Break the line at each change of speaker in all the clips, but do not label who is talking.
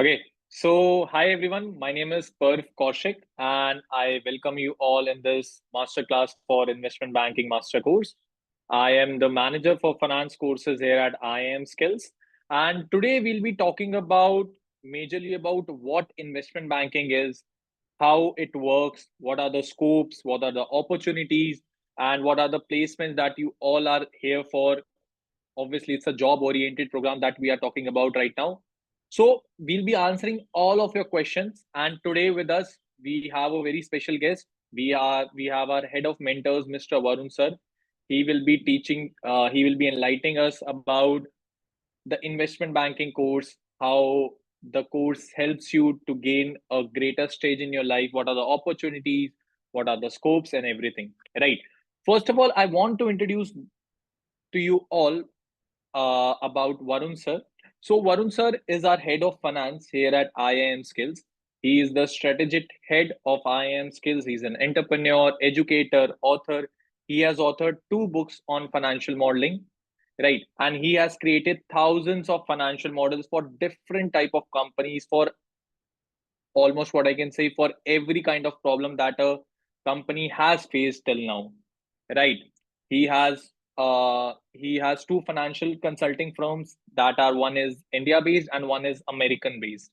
Okay, so hi everyone. My name is Parv Kaushik, and I welcome you all in this masterclass for investment banking master course. I am the manager for finance courses here at IIM Skills, and today we'll be talking about majorly about what investment banking is, how it works, what are the scopes, what are the opportunities, and what are the placements that you all are here for. Obviously, it's a job oriented program that we are talking about right now. So, we'll be answering all of your questions. And today with us, we have a very special guest. We have our head of mentors, Mr. Varun sir. He will be teaching, he will be enlightening us about the investment banking course, how the course helps you to gain a greater stage in your life, what are the opportunities, what are the scopes, and everything. Right. First of all, I want to introduce to you all about Varun sir. So Varun sir is our head of finance here at IIM Skills. He is the strategic head of IIM Skills. He's an entrepreneur, educator, author. He has authored two books on financial modeling, right? And he has created thousands of financial models for different type of companies for almost what I can say for every kind of problem that a company has faced till now, right? He has two financial consulting firms that are one is India based and one is American based,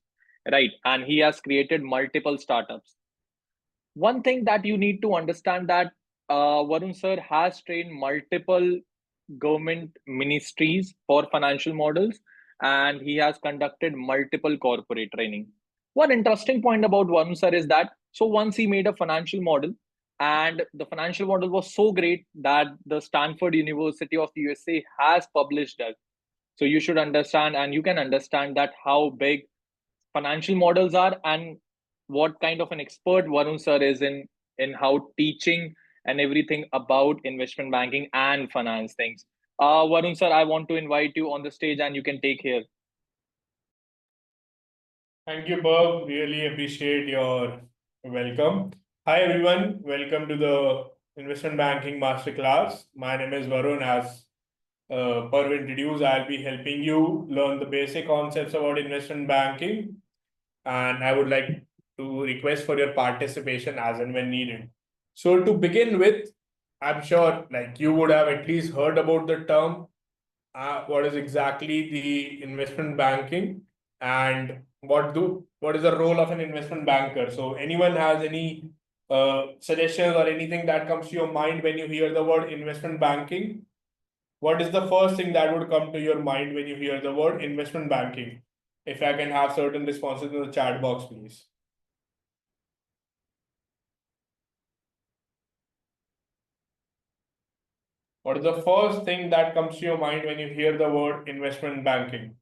right? And he has created multiple startups. One thing that you need to understand that Varun sir has trained multiple government ministries for financial models, and he has conducted multiple corporate training. One interesting point about Varun sir is that so once he made a financial model, and the financial model was so great that the Stanford University of the USA has published it. So you should understand, and you can understand that how big financial models are and what kind of an expert Varun sir is in how teaching and everything about investment banking and finance things. Varun sir, I want to invite you on the stage and you can take here.
Thank you, Bob. Really appreciate your welcome. Hi, everyone. Welcome to the Investment Banking Masterclass. My name is Varun. As Parv introduced, I'll be helping you learn the basic concepts about investment banking. And I would like to request for your participation as and when needed. So, to begin with, I'm sure like you would have at least heard about the term what is exactly the investment banking and what is the role of an investment banker. So anyone has any suggestions or anything that comes to your mind when you hear the word investment banking? What is the first thing that would come to your mind when you hear the word investment banking? If I can have certain responses in the chat box, please. What is the first thing that comes to your mind when you hear the word investment banking?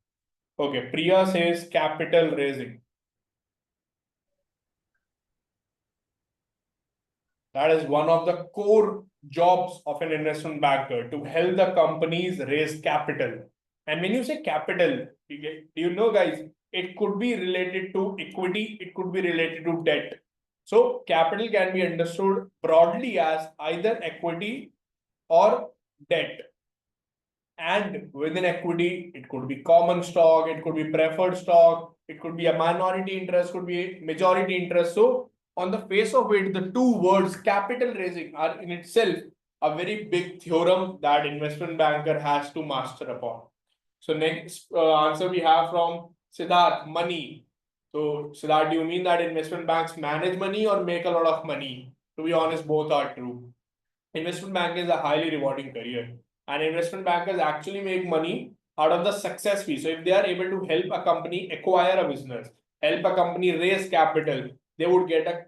Okay, Priya says capital raising. That is one of the core jobs of an investment banker to help the companies raise capital. And when you say capital, you know, guys, it could be related to equity, it could be related to debt. So, capital can be understood broadly as either equity or debt. And within equity, it could be common stock, it could be preferred stock, it could be a minority interest, could be majority interest. So, on the face of it, the two words capital raising are in itself a very big theorem that investment banker has to master upon. So, next answer we have from Siddharth, money. So, Siddharth, do you mean that investment banks manage money or make a lot of money? To be honest, both are true. Investment banking is a highly rewarding career, and investment bankers actually make money out of the success fee. So if they are able to help a company acquire a business, help a company raise capital, they would get a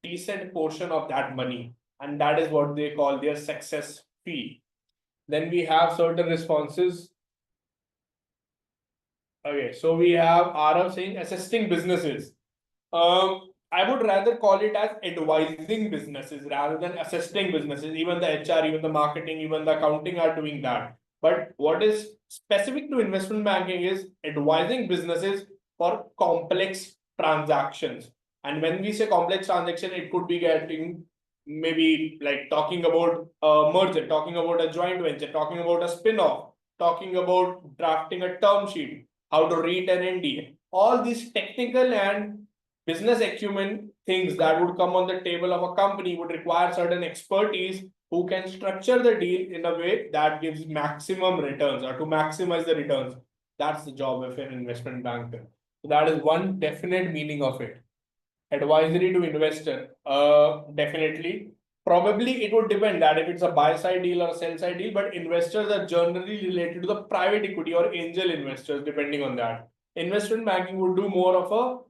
decent portion of that money, and that is what they call their success fee. Then we have certain responses. Okay, so we have Arav saying assisting businesses. I would rather call it as advising businesses rather than assisting businesses. Even the HR, even the marketing, even the accounting are doing that. But what is specific to investment banking is advising businesses for complex transactions. And when we say complex transaction, it could be getting maybe like talking about a merger, talking about a joint venture, talking about a spin-off, talking about drafting a term sheet, how to read an NDA. all these technical and business acumen things that would come on the table of a company would require certain expertise who can structure the deal in a way that gives maximum returns or to maximize the returns. That's the job of an investment banker. So that is one definite meaning of it. Advisory to investor, definitely. Probably it would depend that if it's a buy side deal or a sell side deal, but investors are generally related to the private equity or angel investors, depending on that. Investment banking would do more of a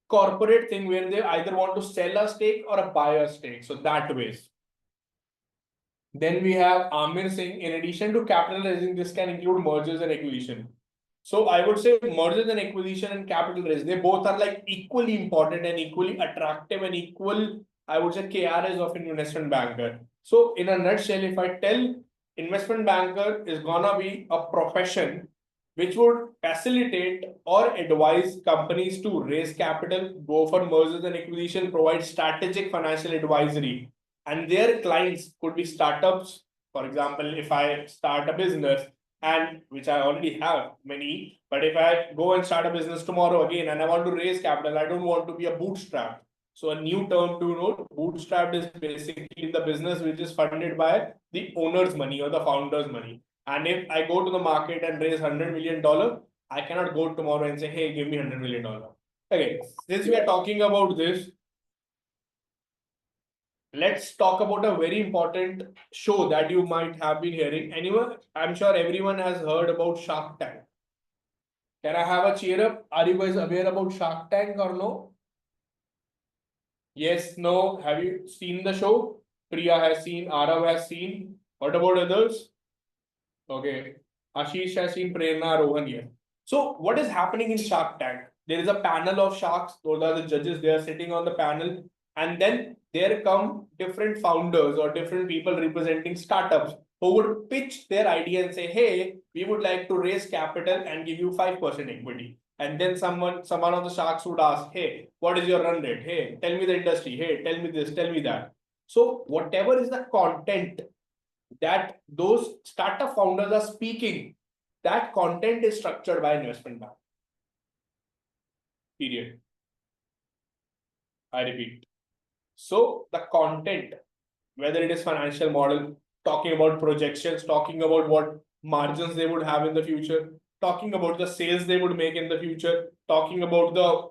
corporate thing where they either want to sell a stake or a buy a stake. So that ways. Then we have Amir saying, in addition to capital raising, this can include mergers and acquisition. So I would say mergers and acquisition and capital raise, they both are like equally important and equally attractive and equal, I would say, KRAs of an investment banker. So in a nutshell, if I tell investment banker is gonna be a profession which would facilitate or advise companies to raise capital, go for mergers and acquisition, provide strategic financial advisory, and their clients could be startups. For example, if I start a business, and which I already have many, but if I go and start a business tomorrow again and I want to raise capital, I don't want to be a bootstrap. So a new term to note, bootstrap is basically the business which is funded by the owner's money or the founder's money. And if I go to the market and raise $100 million, I cannot go tomorrow and say, hey, give me $100 million. Okay, since we are talking about this, let's talk about a very important show that you might have been hearing. Anyone, I'm sure everyone has heard about Shark Tank. Can I have a cheer up? Are you guys aware about Shark Tank or no? Yes, no. Have you seen the show? Priya has seen, Arav has seen. What about others? Okay. Ashish has seen, Prerna, Rohan, yes. So what is happening in Shark Tank? There is a panel of sharks. Those are the judges. They are sitting on the panel. And then there come different founders or different people representing startups who would pitch their idea and say, hey, we would like to raise capital and give you 5% equity. And then someone of the sharks would ask, hey, what is your run rate? Hey, tell me the industry. Hey, tell me this, tell me that. So whatever is the content that those startup founders are speaking, that content is structured by investment bank. Period. I repeat. So the content, whether it is financial model, talking about projections, talking about what margins they would have in the future, talking about the sales they would make in the future, talking about the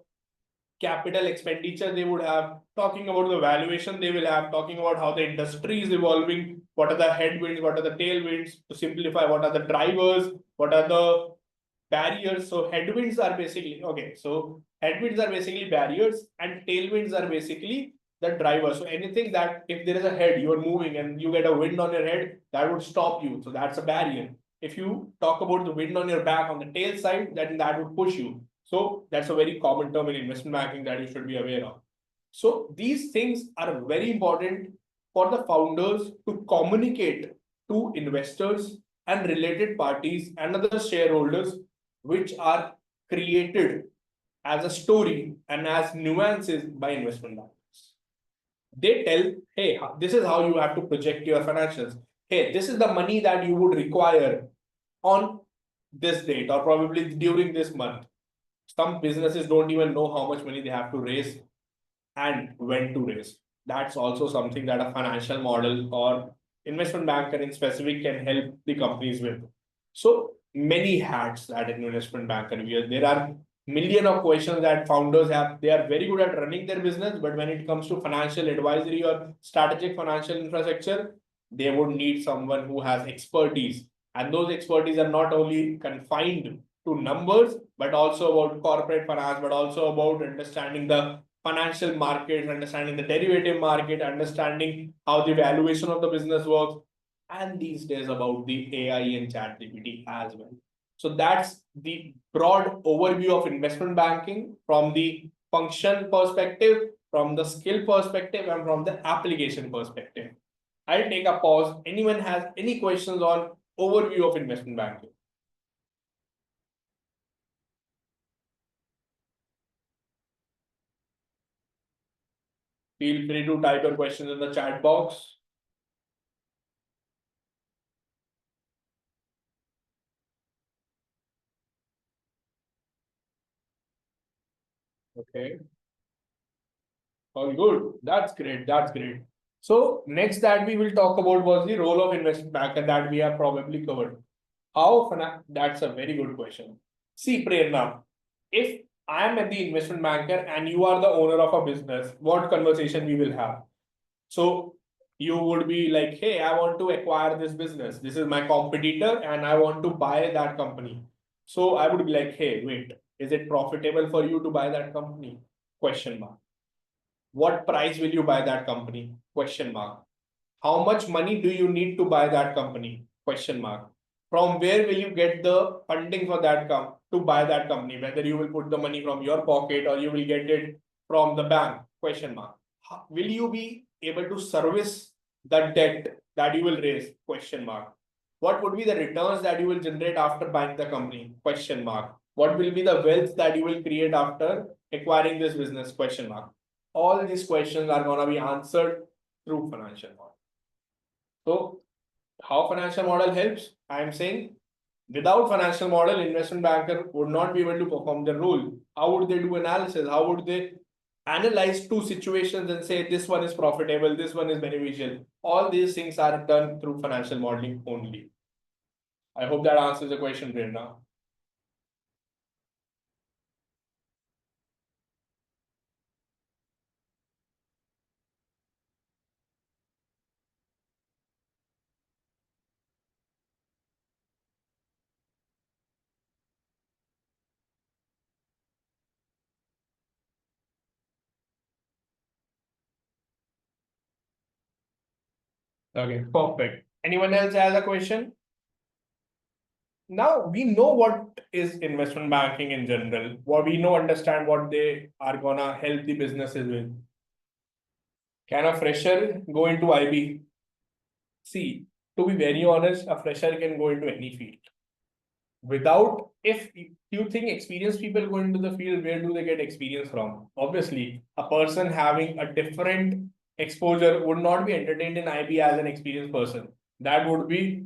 capital expenditure they would have, talking about the valuation they will have, talking about how the industry is evolving, what are the headwinds, what are the tailwinds, to simplify, what are the drivers, what are the barriers. So headwinds are basically, okay, so headwinds are basically barriers and tailwinds are basically the driver. So anything that if there is a head, you are moving and you get a wind on your head, that would stop you. So that's a barrier. If you talk about the wind on your back on the tail side, then that would push you. So that's a very common term in investment banking that you should be aware of. So these things are very important for the founders to communicate to investors and related parties and other shareholders, which are created as a story and as nuances by investment bankers. They tell, hey, this is how you have to project your financials. Hey, this is the money that you would require on this date or probably during this month. Some businesses don't even know how much money they have to raise and when to raise. That's also something that a financial model or investment banker in specific can help the companies with. So many hats that an investment banker wears. There are million of questions that founders have. They are very good at running their business, but when it comes to financial advisory or strategic financial infrastructure, they would need someone who has expertise. And those expertise are not only confined to numbers, but also about corporate finance, but also about understanding the financial markets, understanding the derivative market, understanding how the valuation of the business works, and these days about the AI and ChatGPT as well. So that's the broad overview of investment banking from the function perspective, from the skill perspective, and from the application perspective. I'll take a pause. Anyone has any questions on overview of investment banking? Feel free to type your questions in the chat box. Okay. All good. That's great. That's great. So next that we will talk about was the role of investment banker that we have probably covered. That's a very good question. See, Prerna, if I am at the investment banker and you are the owner of a business, what conversation we will have? So you would be like, hey, I want to acquire this business. This is my competitor and I want to buy that company. So I would be like, hey, wait, is it profitable for you to buy that company? Question mark. What price will you buy that company? Question mark. How much money do you need to buy that company? Question mark. From where will you get the funding for that to buy that company? Whether you will put the money from your pocket or you will get it from the bank? Question mark. Will you be able to service the debt that you will raise? Question mark. What would be the returns that you will generate after buying the company? Question mark. What will be the wealth that you will create after acquiring this business? Question mark. All these questions are going to be answered through financial model. So how financial model helps? I am saying without financial model, investment banker would not be able to perform their role. How would they do analysis? How would they analyze two situations and say this one is profitable, this one is beneficial? All these things are done through financial modeling only. I hope that answers the question, Prerna. Okay, perfect. Anyone else has a question? Now we know what is investment banking in general. What we know, understand what they are gonna help the businesses with. Can a fresher go into IB? See, to be very honest, a fresher can go into any field. Without, if you think experienced people go into the field, where do they get experience from? Obviously, a person having a different exposure would not be entertained in IB as an experienced person. That would be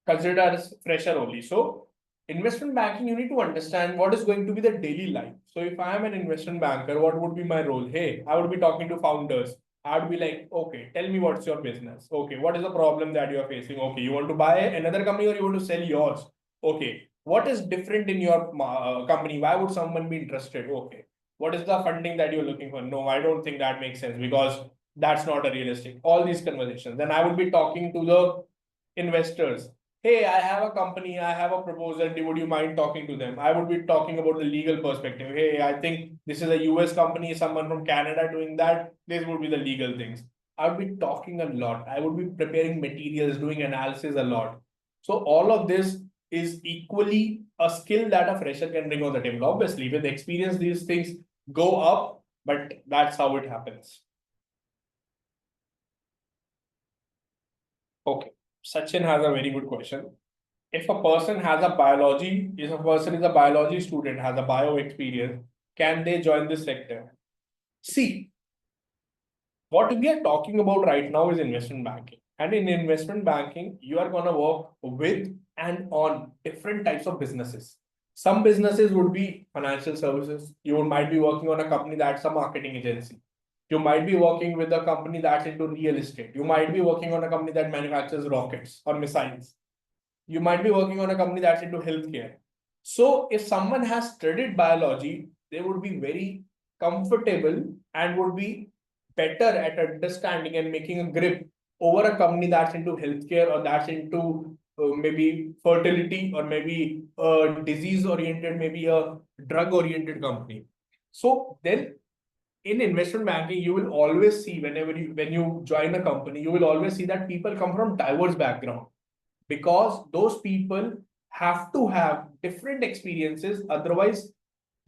considered as fresher only. So investment banking, you need to understand what is going to be the daily life. So if I am an investment banker, what would be my role? Hey, I would be talking to founders. I'd be like, okay, tell me what's your business. Okay, what is the problem that you are facing? Okay, you want to buy another company or you want to sell yours? Okay, what is different in your company? Why would someone be interested? Okay, what is the funding that you're looking for? No, I don't think that makes sense because that's not a realistic. All these conversations. Then I would be talking to the investors. Hey, I have a company, I have a proposal, would you mind talking to them? I would be talking about the legal perspective. Hey, I think this is a US company, someone from Canada doing that. This would be the legal things. I would be talking a lot. I would be preparing materials, doing analysis a lot. So all of this is equally a skill that a fresher can bring on the table. Obviously, with experience, these things go up, but that's how it happens. Okay. Sachin has a very good question. If a person has a biology, if a person is a biology student, has a bio experience, can they join this sector? See, what we are talking about right now is investment banking. And in investment banking, you are going to work with and on different types of businesses. Some businesses would be financial services. You might be working on a company that's a marketing agency. You might be working with a company that's into real estate. You might be working on a company that manufactures rockets or missiles. You might be working on a company that's into healthcare. So if someone has studied biology, they would be very comfortable and would be better at understanding and making a grip over a company that's into healthcare or that's into maybe fertility or maybe a disease oriented, maybe a drug oriented company. So then in investment banking, you will always see when you join a company, you will always see that people come from diverse background because those people have to have different experiences. Otherwise,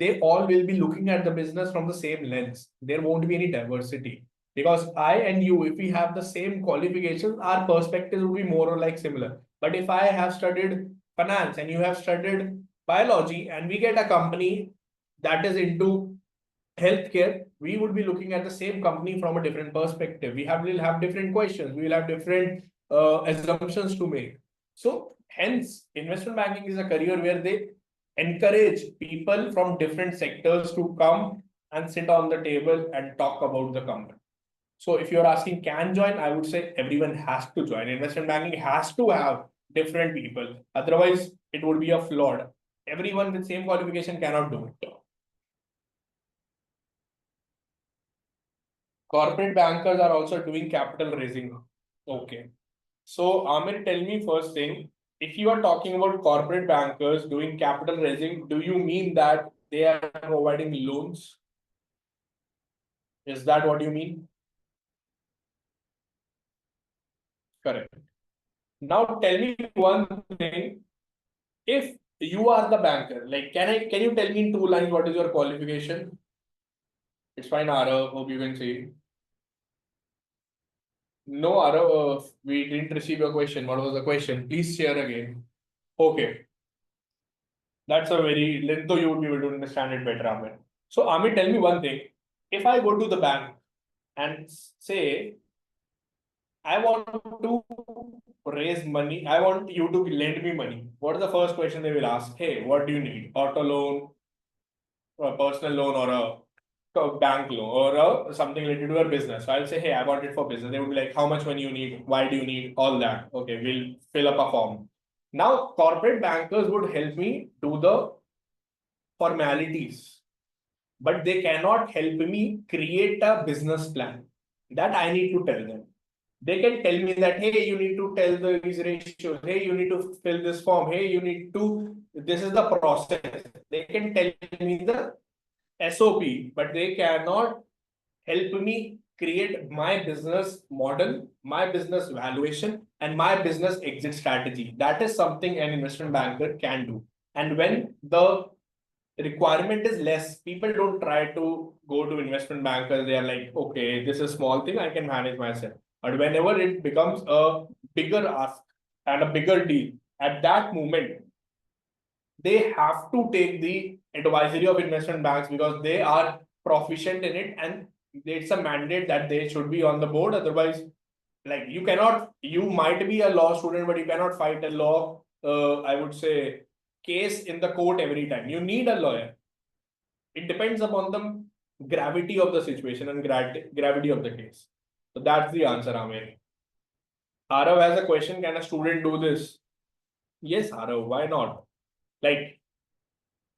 they all will be looking at the business from the same lens. There won't be any diversity. Because I and you, if we have the same qualifications, our perspectives will be more or like similar. But if I have studied finance and you have studied biology and we get a company that is into healthcare, we would be looking at the same company from a different perspective. Will have different questions. We will have different assumptions to make. So hence, investment banking is a career where they encourage people from different sectors to come and sit on the table and talk about the company. So if you're asking can join, I would say everyone has to join. Investment banking has to have different people. Otherwise, it would be a flawed. Everyone with same qualification cannot do it. Corporate bankers are also doing capital raising. Okay. So Amir, tell me first thing, if you are talking about corporate bankers doing capital raising, do you mean that they are providing loans? Is that what you mean? Correct. Now tell me one thing. If you are the banker, like can you tell me in 2 lines what is your qualification? It's fine, Arav. Hope you can see. No, Arav, we didn't receive your question. What was the question? Please share again. Okay. That's a very, though you would be able to understand it better, Amit. So, Amit, tell me one thing. If I go to the bank and say, I want to raise money, I want you to lend me money. What is the first question they will ask? Hey, what do you need? Auto loan, a personal loan, or a bank loan, or something related to your business. So I'll say, hey, I want it for business. They would be like, how much money you need? Why do you need? All that. Okay, we'll fill up a form. Now, corporate bankers would help me do the formalities, but they cannot help me create a business plan. That I need to tell them. They can tell me that, hey, you need to tell these ratios. Hey, you need to fill this form. Hey, you need to, this is the process. They can tell me the SOP, but they cannot help me create my business model, my business valuation, and my business exit strategy. That is something an investment banker can do. And when the requirement is less, people don't try to go to investment bankers. They are like, okay, this is a small thing, I can manage myself. But whenever it becomes a bigger ask and a bigger deal, at that moment, they have to take the advisory of investment banks because they are proficient in it, and it's a mandate that they should be on the board. Otherwise, like you might be a law student, but you cannot fight a law, I would say, case in the court every time. You need a lawyer. It depends upon the gravity of the situation and gravity of the case. So that's the answer, Amir. Arav has a question, can a student do this? Yes, Arav, why not? Like,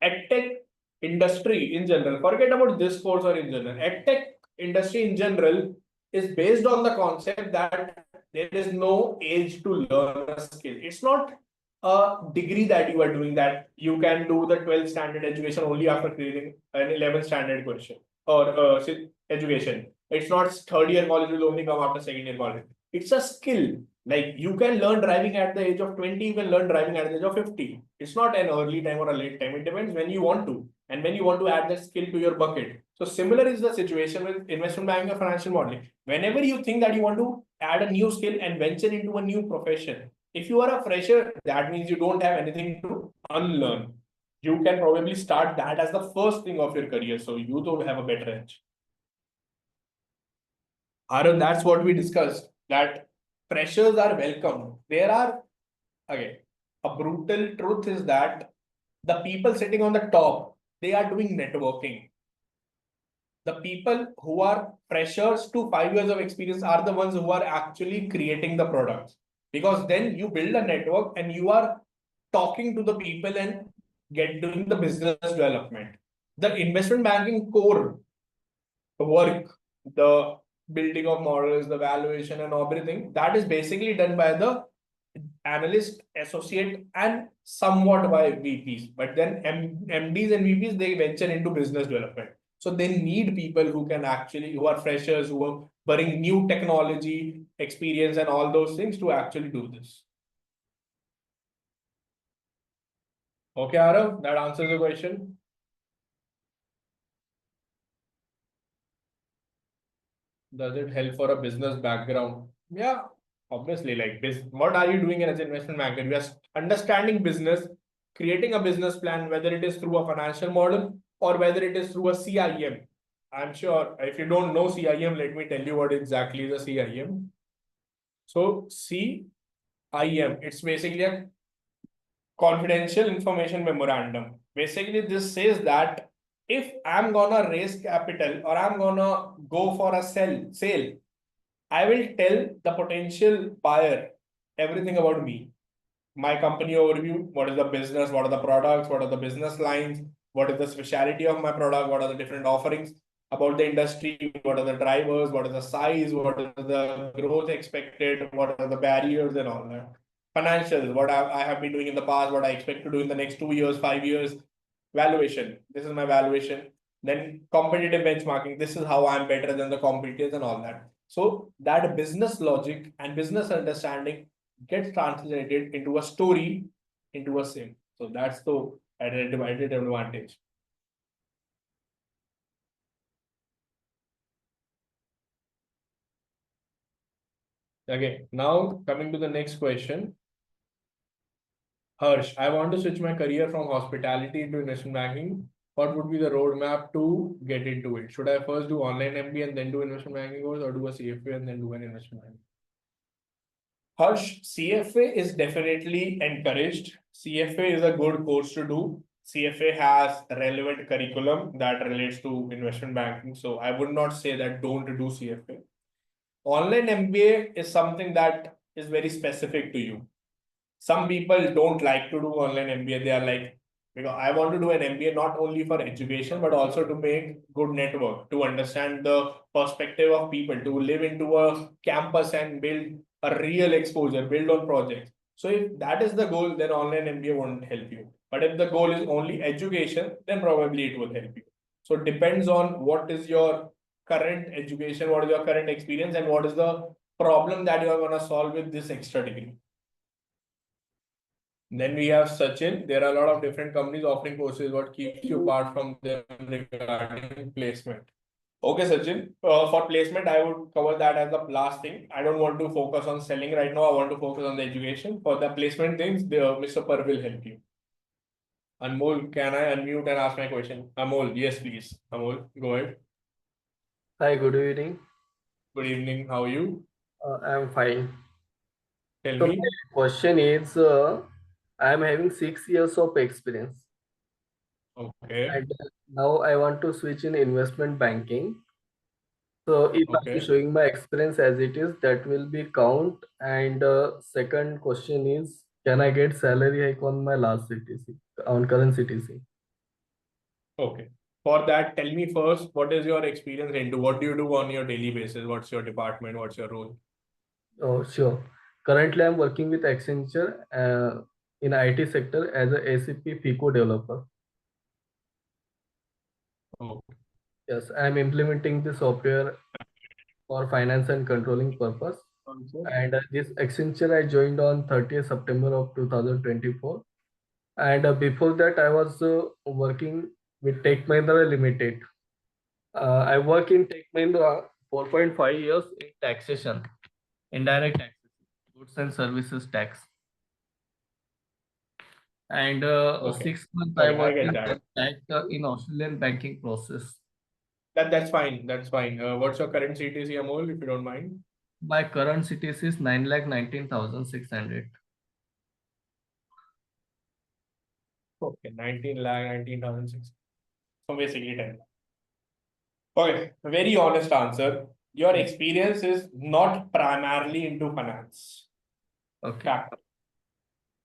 EdTech industry in general, forget about this course or in general, EdTech industry in general is based on the concept that there is no age to learn a skill. It's not a degree that you are doing, that you can do the 12th standard education only after creating an 11th standard question or education. It's not third year college will only come after second year college. It's a skill. Like you can learn driving at the age of 20, you can learn driving at the age of 50. It's not an early time or a late time. It depends when you want to and when you want to add that skill to your bucket. So similar is the situation with investment banking or financial modeling. Whenever you think that you want to add a new skill and venture into a new profession, if you are a fresher, that means you don't have anything to unlearn. You can probably start that as the first thing of your career. So you don't have a better edge. Aaron, that's what we discussed, that freshers are welcome. There are, okay, a brutal truth is that the people sitting on the top, they are doing networking. The people who are freshers to 5 years of experience are the ones who are actually creating the products. Because then you build a network and you are talking to the people and doing the business development. The investment banking core work, the building of models, the valuation and everything, that is basically done by the analyst, associate, and somewhat by VPs. But then MDs and VPs, they venture into business development. So they need people who can actually, who are freshers, who are bring new technology, experience, and all those things to actually do this. Okay, Arav, that answers the question. Does it help for a business background? Yeah, obviously. Like this, what are you doing as an investment banker? You are understanding business, creating a business plan, whether it is through a financial model or whether it is through a CIM. I'm sure if you don't know CIM, let me tell you what exactly is a CIM. So CIM, it's basically a confidential information memorandum. Basically, this says that if I'm gonna raise capital or I'm gonna go for a sale, I will tell the potential buyer everything about me, my company overview, what is the business, what are the products, what are the business lines, what is the speciality of my product, what are the different offerings about the industry, what are the drivers, what is the size, what is the growth expected, what are the barriers and all that. Financials, what I have been doing in the past, what I expect to do in the next 2 years, 5 years. Valuation, this is my valuation. Then competitive benchmarking, this is how I'm better than the competitors and all that. So that business logic and business understanding gets translated into a story, into a sim. So that's the added advantage. Okay, now coming to the next question. Harsh, I want to switch my career from hospitality into investment banking. What would be the roadmap to get into it? Should I first do online MBA and then do investment banking course, or do a CFA and then do an investment banking? Harsh, CFA is definitely encouraged. CFA is a good course to do. CFA has relevant curriculum that relates to investment banking. So I would not say that don't do CFA. Online MBA is something that is very specific to you. Some people don't like to do online MBA. They are like, because I want to do an MBA not only for education, but also to make good network, to understand the perspective of people, to live into a campus and build a real exposure, build on projects. So if that is the goal, then online MBA won't help you. But if the goal is only education, then probably it will help you. So it depends on what is your current education, what is your current experience, and what is the problem that you are going to solve with this extra degree. Then we have Sachin. There are a lot of different companies offering courses. What keeps you apart from them regarding placement? Okay, Sachin. For placement, I would cover that as the last thing. I don't want to focus on selling right now. I want to focus on the education. For the placement things, Mr. Per will help you. Anmol, can I unmute and ask my question? Amol, yes, please. Amol, go ahead.
Hi, good evening.
Good evening. How are you?
I'm fine.
Tell
So
me.
my question is, I'm having 6 years of experience,
Okay.
and now I want to switch in investment banking. So if I'm
Okay.
showing my experience as it is, that will be count. And second question is, can I get salary hike on my last CTC, on current CTC?
Okay. For that, tell me first, what is your experience into? What do you do on your daily basis? What's your department? What's your role?
Oh, sure. Currently, I'm working with Accenture in IT sector as a ACP FICO developer.
Okay.
Yes, I'm implementing the software for finance and controlling purpose. And this Accenture I joined on 30th September of 2024. And before that, I was working with Tech Mahindra Limited. I work in Tech Mahindra 4.5 years in taxation, indirect taxation, goods and services tax. And
Okay.
6 months I
Okay, I
worked
get
in
that.
in Australian banking process.
That's fine. That's fine. What's your current CTC, Amol, if you don't mind?
My current CTC is 9,19,600.
Okay, 19 lakh, 19,006. So basically 10 lakh. Okay, very honest answer. Your experience is not primarily into finance.
Okay.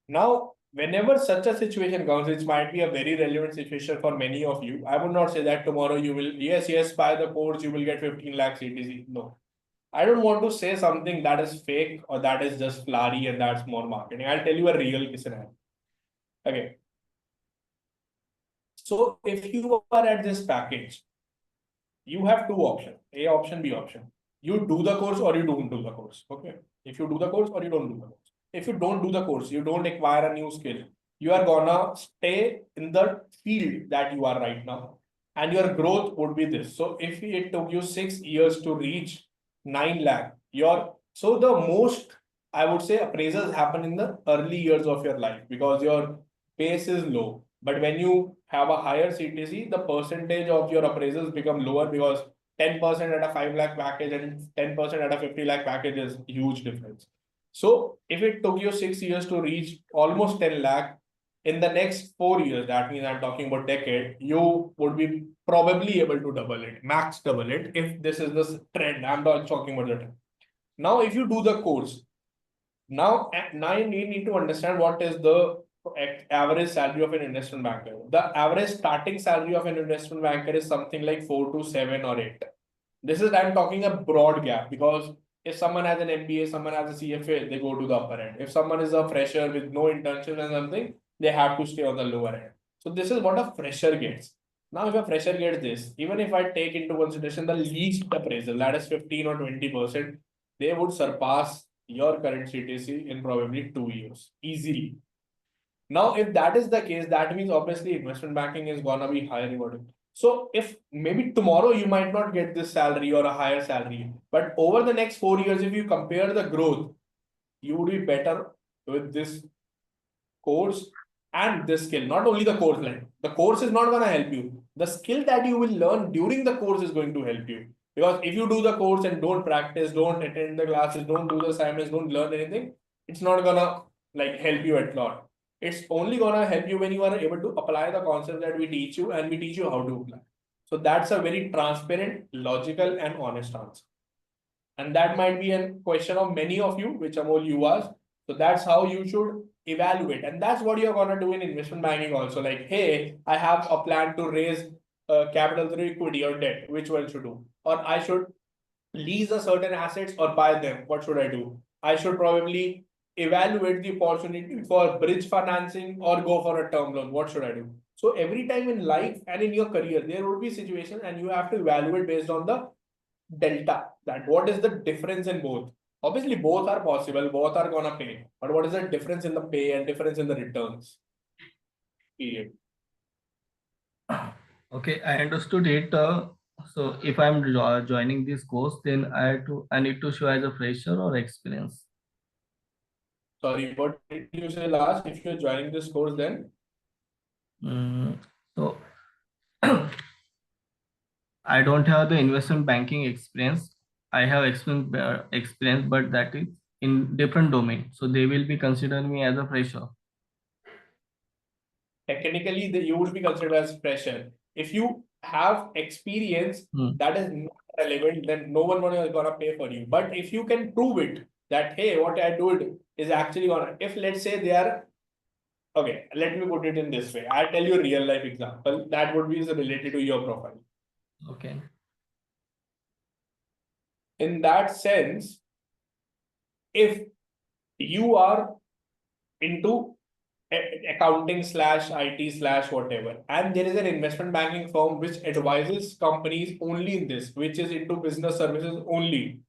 Now, whenever such a situation comes, it might be a very relevant situation for many of you. I would not say that tomorrow you will, yes, buy the course, you will get 15 lakh CTC. No. I don't want to say something that is fake or that is just flowery and that's more marketing. I'll tell you a real scenario. Okay. So if you are at this package, you have two options, A option, B option. You do the course or you don't do the course. Okay. If you do the course or you don't do the course. If you don't do the course, you don't acquire a new skill. You are gonna stay in the field that you are right now. And your growth would be this. So if it took you 6 years to reach 9 lakh, so the most I would say appraisals happen in the early years of your life because your base is low. But when you have a higher CTC, the percentage of your appraisals become lower because 10% at a 5 lakh package and 10% at a 50 lakh package is huge difference. So if it took you 6 years to reach almost 10 lakh, in the next 4 years, that means I'm talking about decade, you would be probably able to double it, max double it, if this is the trend. I'm not talking about the trend. Now, if you do the course, now you need to understand what is the average salary of an investment banker. The average starting salary of an investment banker is something like 4 to 7 or 8. This is, I'm talking a broad gap, because if someone has an MBA, someone has a CFA, they go to the upper end. If someone is a fresher with no internship and something, they have to stay on the lower end. So this is what a fresher gets. Now, if a fresher gets this, even if I take into consideration the least appraisal, that is 15 or 20%, they would surpass your current CTC in probably 2 years easily. Now, if that is the case, that means obviously investment banking is gonna be higher rewarding. So if maybe tomorrow you might not get this salary or a higher salary, but over the next 4 years, if you compare the growth, you would be better with this course and this skill. Not only the course line, the course is not gonna help you. The skill that you will learn during the course is going to help you. Because if you do the course and don't practice, don't attend the classes, don't do the assignments, don't learn anything, it's not gonna like help you at all. It's only gonna help you when you are able to apply the concept that we teach you, and we teach you how to apply. So that's a very transparent, logical, and honest answer. And that might be a question of many of you, which Amol you asked. So that's how you should evaluate. And that's what you're gonna do in investment banking also. Like, hey, I have a plan to raise capital through equity or debt. Which one should do? Or I should lease a certain assets or buy them. What should I do? I should probably evaluate the opportunity for bridge financing or go for a term loan. What should I do? So every time in life and in your career, there will be situations, and you have to evaluate based on the delta, that what is the difference in both. Obviously both are possible, both are gonna pay, but what is the difference in the pay and difference in the returns, period.
Okay, I understood it. So if I'm joining this course, then I need to show as a fresher or experience.
Sorry, what did you say last? If you're joining this course, then
So I don't have the investment banking experience. I have experience, but that is in different domain. So they will be considering me as a fresher.
technically you would be considered as fresher. If you have experience that is not relevant, then no one is gonna pay for you. But if you can prove it that, hey, what I did is actually gonna, if let's say they are, okay, let me put it in this way. I'll tell you a real life example that would be related to your profile.
Okay.
In that sense, if you are into accounting slash IT slash whatever, and there is an investment banking firm which advises companies only in this, which is into business services only.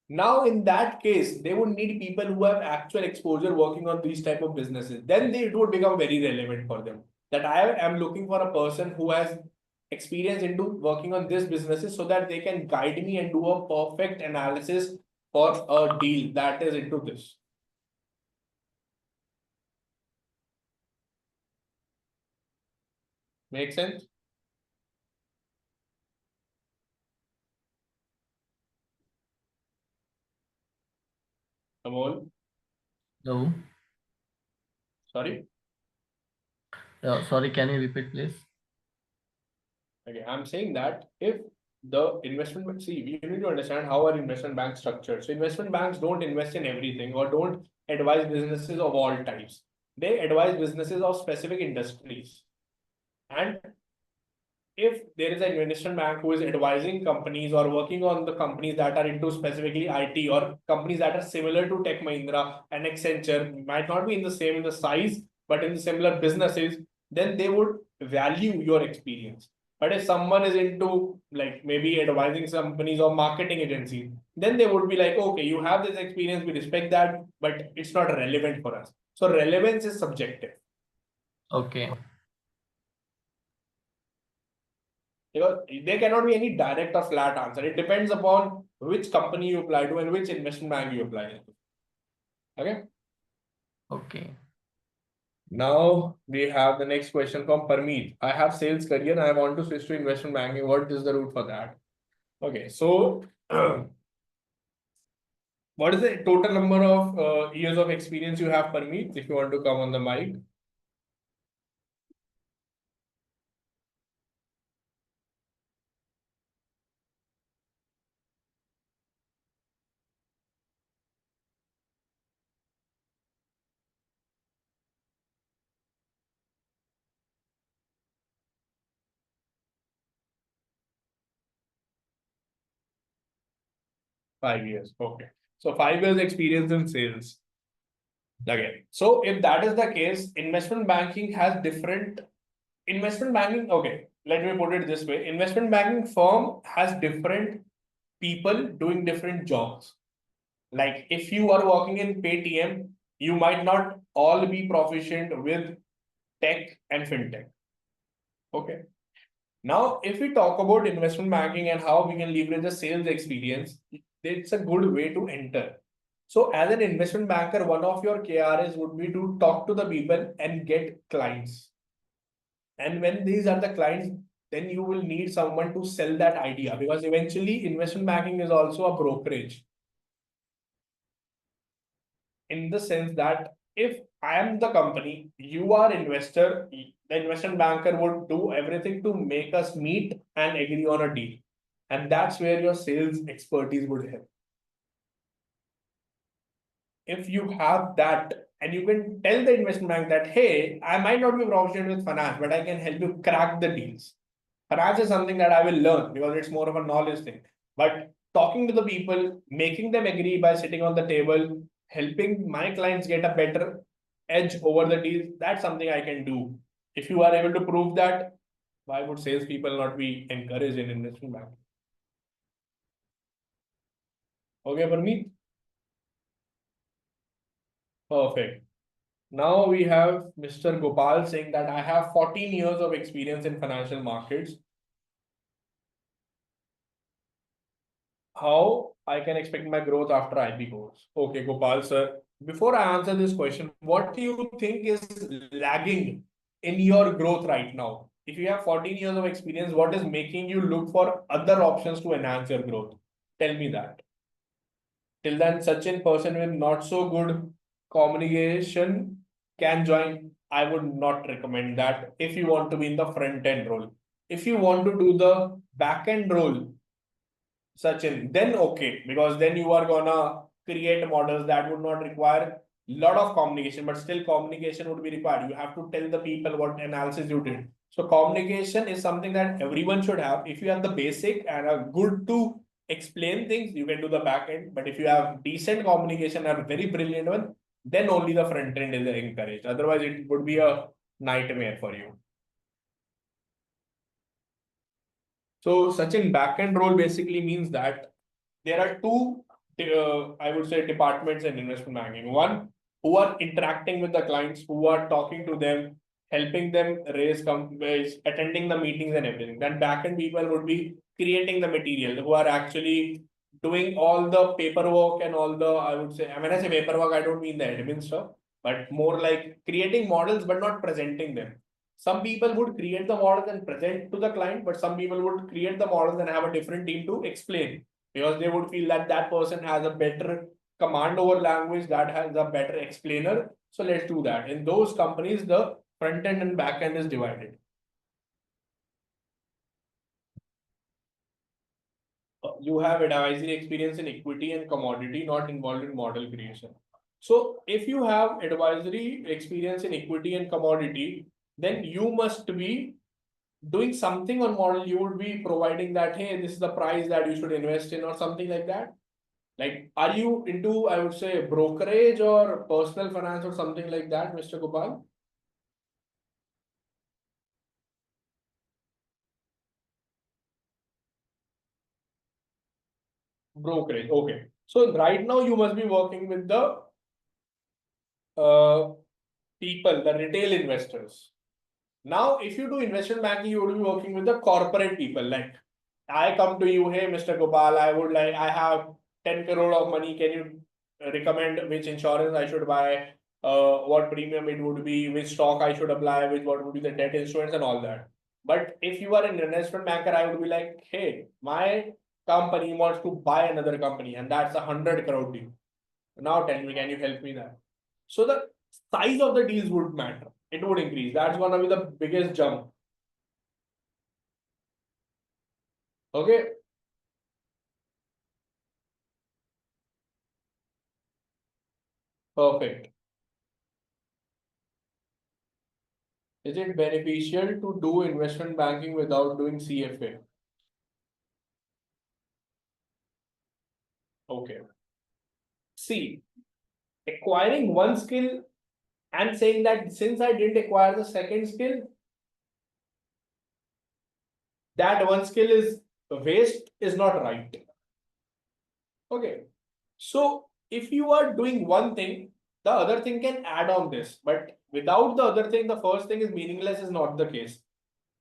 Now, in that case, they would need people who have actual exposure working on these type of businesses. Then it would become very relevant for them. That I am looking for a person who has experience into working on these businesses, so that they can guide me and do a perfect analysis for a deal that is into this. Make sense? Amol?
No.
Sorry?
Sorry, can you repeat, please?
Okay, I'm saying that if the investment, see, you need to understand how are investment banks structured. So investment banks don't invest in everything or don't advise businesses of all types. They advise businesses of specific industries. And if there is an investment bank who is advising companies or working on the companies that are into specifically IT, or companies that are similar to Tech Mahindra and Accenture, might not be in the size, but in the similar businesses, then they would value your experience. But if someone is into like maybe advising companies or marketing agencies, then they would be like, okay, you have this experience, we respect that, but it's not relevant for us. So relevance is subjective.
Okay.
Because there cannot be any direct or flat answer. It depends upon which company you apply to and which investment bank you apply to. Okay.
Okay.
Now we have the next question from Parmeet. I have sales career and I want to switch to investment banking. What is the route for that? Okay, so what is the total number of years of experience you have, Parmeet? If you want to come on the mic. 5 years. Okay. So 5 years experience in sales. Again. So if that is the case, investment banking has different investment banking. Okay. Let me put it this way. Investment banking firm has different people doing different jobs. Like if you are working in Paytm, you might not all be proficient with tech and fintech. Okay. Now, if we talk about investment banking and how we can leverage the sales experience, it's a good way to enter. So, as an investment banker, one of your KRAs would be to talk to the people and get clients. And when these are the clients, then you will need someone to sell that idea, because eventually investment banking is also a brokerage. In the sense that if I am the company, you are investor, the investment banker would do everything to make us meet and agree on a deal. And that's where your sales expertise would help. If you have that, and you can tell the investment bank that, hey, I might not be proficient with finance, but I can help you crack the deals. Finance is something that I will learn because it's more of a knowledge thing. But talking to the people, making them agree by sitting on the table, helping my clients get a better edge over the deals, that's something I can do. If you are able to prove that, why would salespeople not be encouraged in investment banking? Okay, Parmeet? Perfect. Now we have Mr. Gopal saying that I have 14 years of experience in financial markets. How I can expect my growth after IB course? Okay, Gopal sir. Before I answer this question, what do you think is lagging in your growth right now? If you have 14 years of experience, what is making you look for other options to enhance your growth? Tell me that. Till then, such a person with not so good communication can join. I would not recommend that if you want to be in the front end role. If you want to do the back end role, Sachin, then okay, because then you are gonna create models that would not require lot of communication, but still communication would be required. You have to tell the people what analysis you did. So communication is something that everyone should have. If you have the basic and are good to explain things, you can do the back end. But if you have decent communication and very brilliant one, then only the front end is encouraged. Otherwise, it would be a nightmare for you. So such a backend role basically means that there are two, I would say, departments in investment banking. One, who are interacting with the clients, who are talking to them, helping them raise companies, attending the meetings and everything. Then backend people would be creating the material, who are actually doing all the paperwork and all the, I would say, when I say paperwork, I don't mean the admin stuff, but more like creating models but not presenting them. Some people would create the models and present to the client, but some people would create the models and have a different team to explain, because they would feel that that person has a better command over language, that has a better explainer. So let's do that. In those companies, the front end and back end is divided. You have advisory experience in equity and commodity, not involved in model creation. So if you have advisory experience in equity and commodity, then you must be doing something on model. You would be providing that, hey, this is the price that you should invest in or something like that. Like, are you into, I would say, brokerage or personal finance or something like that, Mr. Gopal? Brokerage, okay. So right now you must be working with the people, the retail investors. Now, if you do investment banking, you would be working with the corporate people. Like, I come to you, hey, Mr. Gopal, I have 10 crore of money. Can you recommend which insurance I should buy? What premium it would be, which stock I should apply, which what would be the debt instruments and all that. But if you are an investment banker, I would be like, hey, my company wants to buy another company, and that's 100 crore deal. Now tell me, can you help me there? So the size of the deals would matter. It would increase. That's gonna be the biggest jump. Okay. Perfect. Is it beneficial to do investment banking without doing CFA? Okay. See, acquiring one skill and saying that since I didn't acquire the second skill, that one skill is waste is not right. Okay. So if you are doing one thing, the other thing can add on this, but without the other thing, the first thing is meaningless is not the case.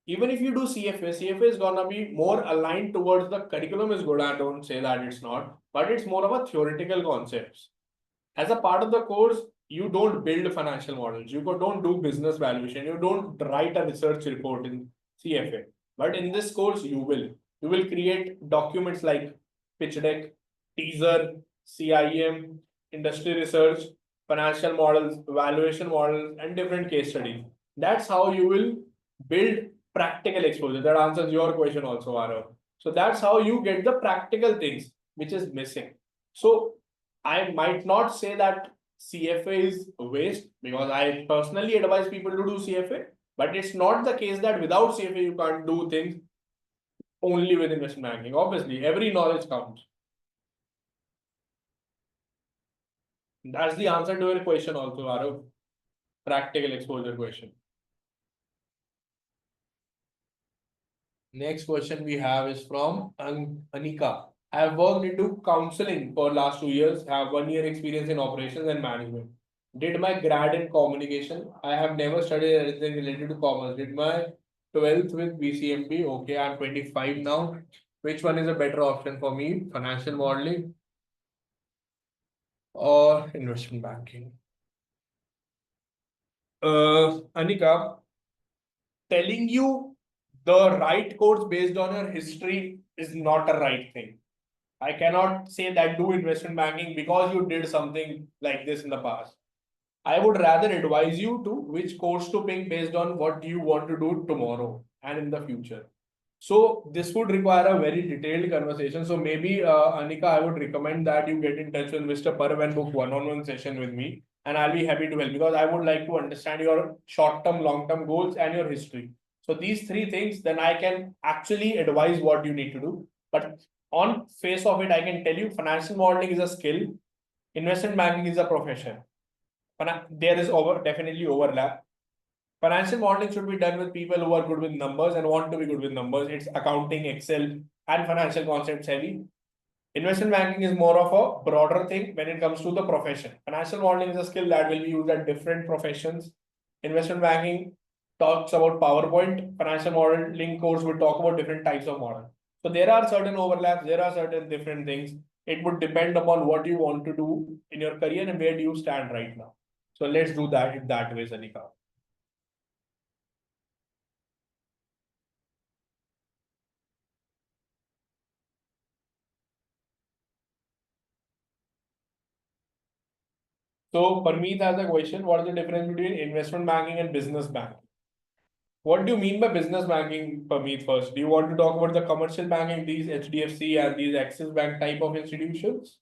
Even if you do CFA, CFA is gonna be more aligned towards the curriculum is good. I don't say that it's not, but it's more of a theoretical concepts. As a part of the course, you don't build financial models, you don't do business valuation, you don't write a research report in CFA. But in this course, you will. You will create documents like pitch deck, teaser, CIM, industry research, financial models, valuation models, and different case studies. That's how you will build practical exposure. That answers your question also, Arav. So that's how you get the practical things which is missing. So I might not say that CFA is a waste because I personally advise people to do CFA, but it's not the case that without CFA you can't do things only with investment banking. Obviously, every knowledge counts. That's the answer to your question also, Arav. Practical exposure question. Next question we have is from Anika. I have worked into counseling for last 2 years, have 1 year experience in operations and management. Did my grad in communication. I have never studied anything related to commerce. Did my 12th with BCMB. Okay, I'm 25 now. Which one is a better option for me? Financial modeling or investment banking? Anika, telling you the right course based on your history is not a right thing. I cannot say that do investment banking because you did something like this in the past. I would rather advise you to which course to pick based on what you want to do tomorrow and in the future. So this would require a very detailed conversation. So maybe Anika, I would recommend that you get in touch with Mr. Parv and book one-on-one session with me, and I'll be happy to help because I would like to understand your short-term, long-term goals and your history. So these three things, then I can actually advise what you need to do. But on face of it, I can tell you financial modeling is a skill, investment banking is a profession. There is definitely overlap. Financial modeling should be done with people who are good with numbers and want to be good with numbers. It's accounting, Excel, and financial concepts heavy. Investment banking is more of a broader thing when it comes to the profession. Financial modeling is a skill that will be used at different professions. Investment banking talks about PowerPoint. Financial modeling course will talk about different types of model. So there are certain overlaps, there are certain different things. It would depend upon what you want to do in your career and where do you stand right now. So let's do that in that way, Sanika. So Parmeet has a question. What is the difference between investment banking and business banking? What do you mean by business banking, Parmeet, first? Do you want to talk about the commercial banking, these HDFC and these Axis Bank type of institutions?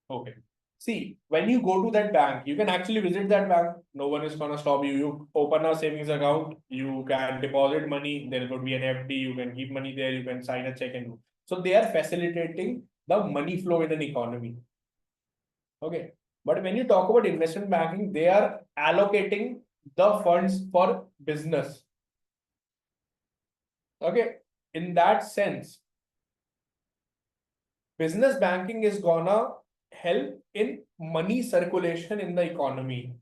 Okay. See, when you go to that bank, you can actually visit that bank. No one is going to stop you. You open a savings account, you can deposit money. There could be an FD. You can keep money there. You can sign a check and so they are facilitating the money flow in an economy. Okay. But when you talk about investment banking, they are allocating the funds for business. Okay. In that sense, business banking is gonna help in money circulation in the economy.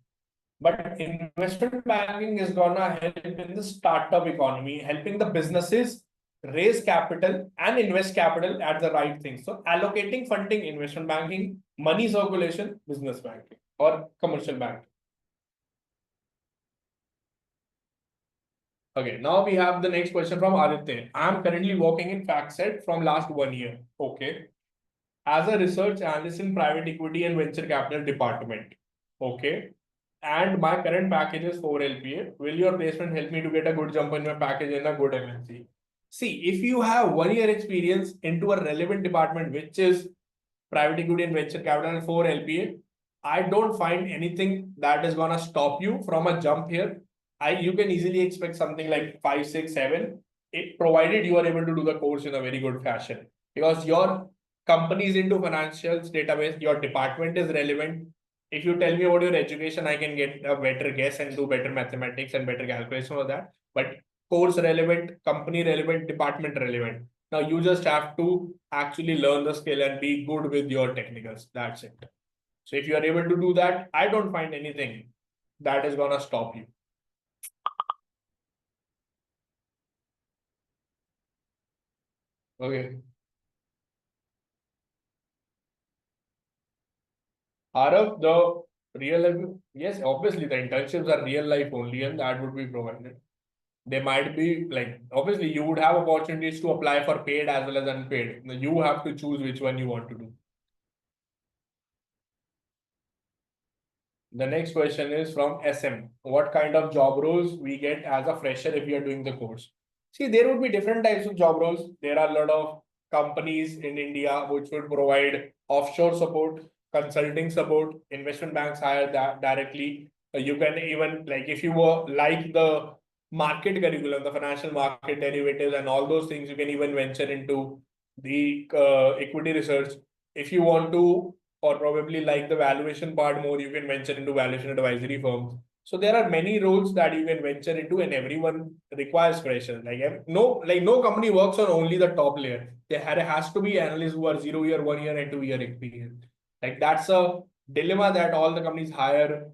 But investment banking is gonna help in the startup economy, helping the businesses raise capital and invest capital at the right thing. So allocating funding, investment banking, money circulation, business banking or commercial banking. Okay, now we have the next question from Aditya. I'm currently working in FactSet from last 1 year. Okay. As a research analyst in private equity and venture capital department. Okay. And my current package is 4 LPA. Will your placement help me to get a good jump in my package in a good MNC? See, if you have 1 year experience into a relevant department, which is private equity and venture capital and 4 LPA, I don't find anything that is going to stop you from a jump here. you can easily expect something like 5, 6, 7, provided you are able to do the course in a very good fashion. Because your company is into financials database, your department is relevant. If you tell me about your education, I can get a better guess and do better mathematics and better calculation for that. But course relevant, company relevant, department relevant. Now you just have to actually learn the skill and be good with your technicals. That's it. So if you are able to do that, I don't find anything that is gonna stop you. Okay. Arav, the real life, yes, obviously the internships are real life only, and that would be provided. They might be like, obviously, you would have opportunities to apply for paid as well as unpaid. You have to choose which one you want to do. The next question is from SM. What kind of job roles we get as a fresher if you are doing the course? See, there would be different types of job roles. There are a lot of companies in India which would provide offshore support, consulting support. Investment banks hire that directly. You can even, like, if you were like the market curriculum, the financial market derivatives and all those things, you can even venture into the equity research. If you want to, or probably like the valuation part more, you can venture into valuation advisory firms. So there are many roles that you can venture into, and everyone requires freshers. No company works on only the top layer. There has to be analysts who are 0 year, 1 year, and 2 year experience. Like that's a dilemma that all the companies hire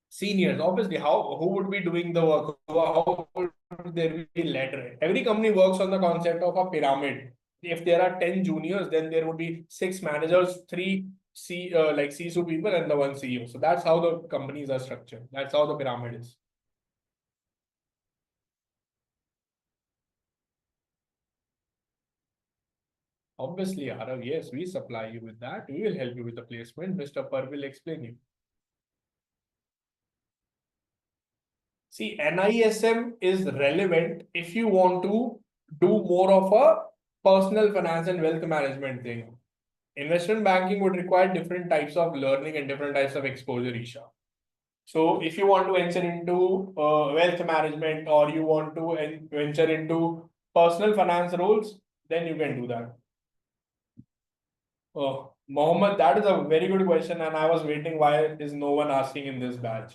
seniors. Obviously, who would be doing the work? How would there be ladder? Every company works on the concept of a pyramid. If there are 10 juniors, then there would be 6 managers, 3 C-suite people, and the 1 CEO. So that's how the companies are structured. That's how the pyramid is. Obviously, Arav, yes, we supply you with that. We will help you with the placement. Mr. Per will explain you. See, NISM is relevant if you want to do more of a personal finance and wealth management thing. Investment banking would require different types of learning and different types of exposure, Isha. So if you want to enter into wealth management or you want to venture into personal finance roles, then you can do that. Mohammed, that is a very good question, and I was waiting why is no one asking in this batch.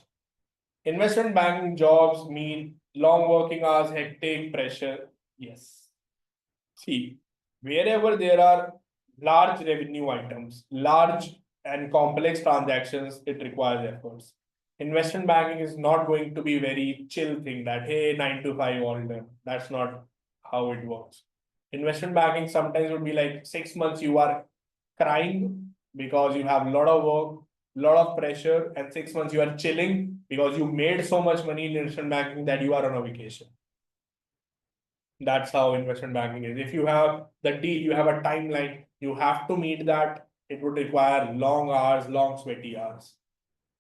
Investment banking jobs mean long working hours, hectic pressure. Yes. See, wherever there are large revenue items, large and complex transactions, it requires efforts. Investment banking is not going to be very chill thing that, hey, 9 to 5 all done. That's not how it works. Investment banking sometimes would be like 6 months you are crying because you have a lot of work, lot of pressure, and 6 months you are chilling because you made so much money in investment banking that you are on a vacation. That's how investment banking is. If you have the deal, you have a timeline, you have to meet that. It would require long hours, long sweaty hours.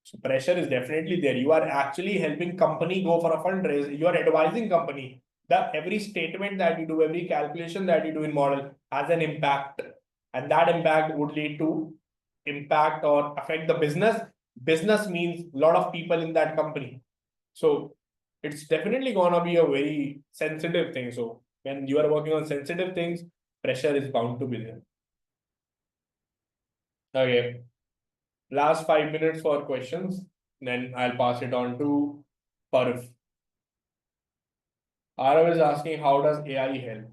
So pressure is definitely there. You are actually helping company go for a fundraise. You are advising company. Every statement that you do, every calculation that you do in model has an impact, and that impact would lead to impact or affect the business. Business means a lot of people in that company. So it's definitely gonna be a very sensitive thing. So when you are working on sensitive things, pressure is bound to be there. Okay. Last 5 minutes for questions, then I'll pass it on to Parv. Arav is asking, how does AI help?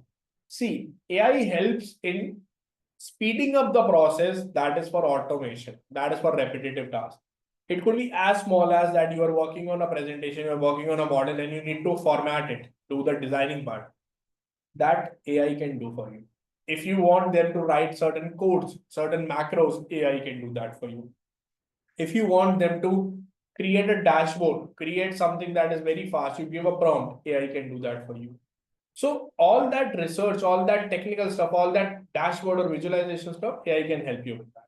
See, AI helps in speeding up the process that is for automation, that is for repetitive tasks. It could be as small as that you are working on a presentation, you are working on a model, and you need to format it, do the designing part. That AI can do for you. If you want them to write certain codes, certain macros, AI can do that for you. If you want them to create a dashboard, create something that is very fast, you give a prompt, AI can do that for you. So all that research, all that technical stuff, all that dashboard or visualization stuff, AI can help you with that.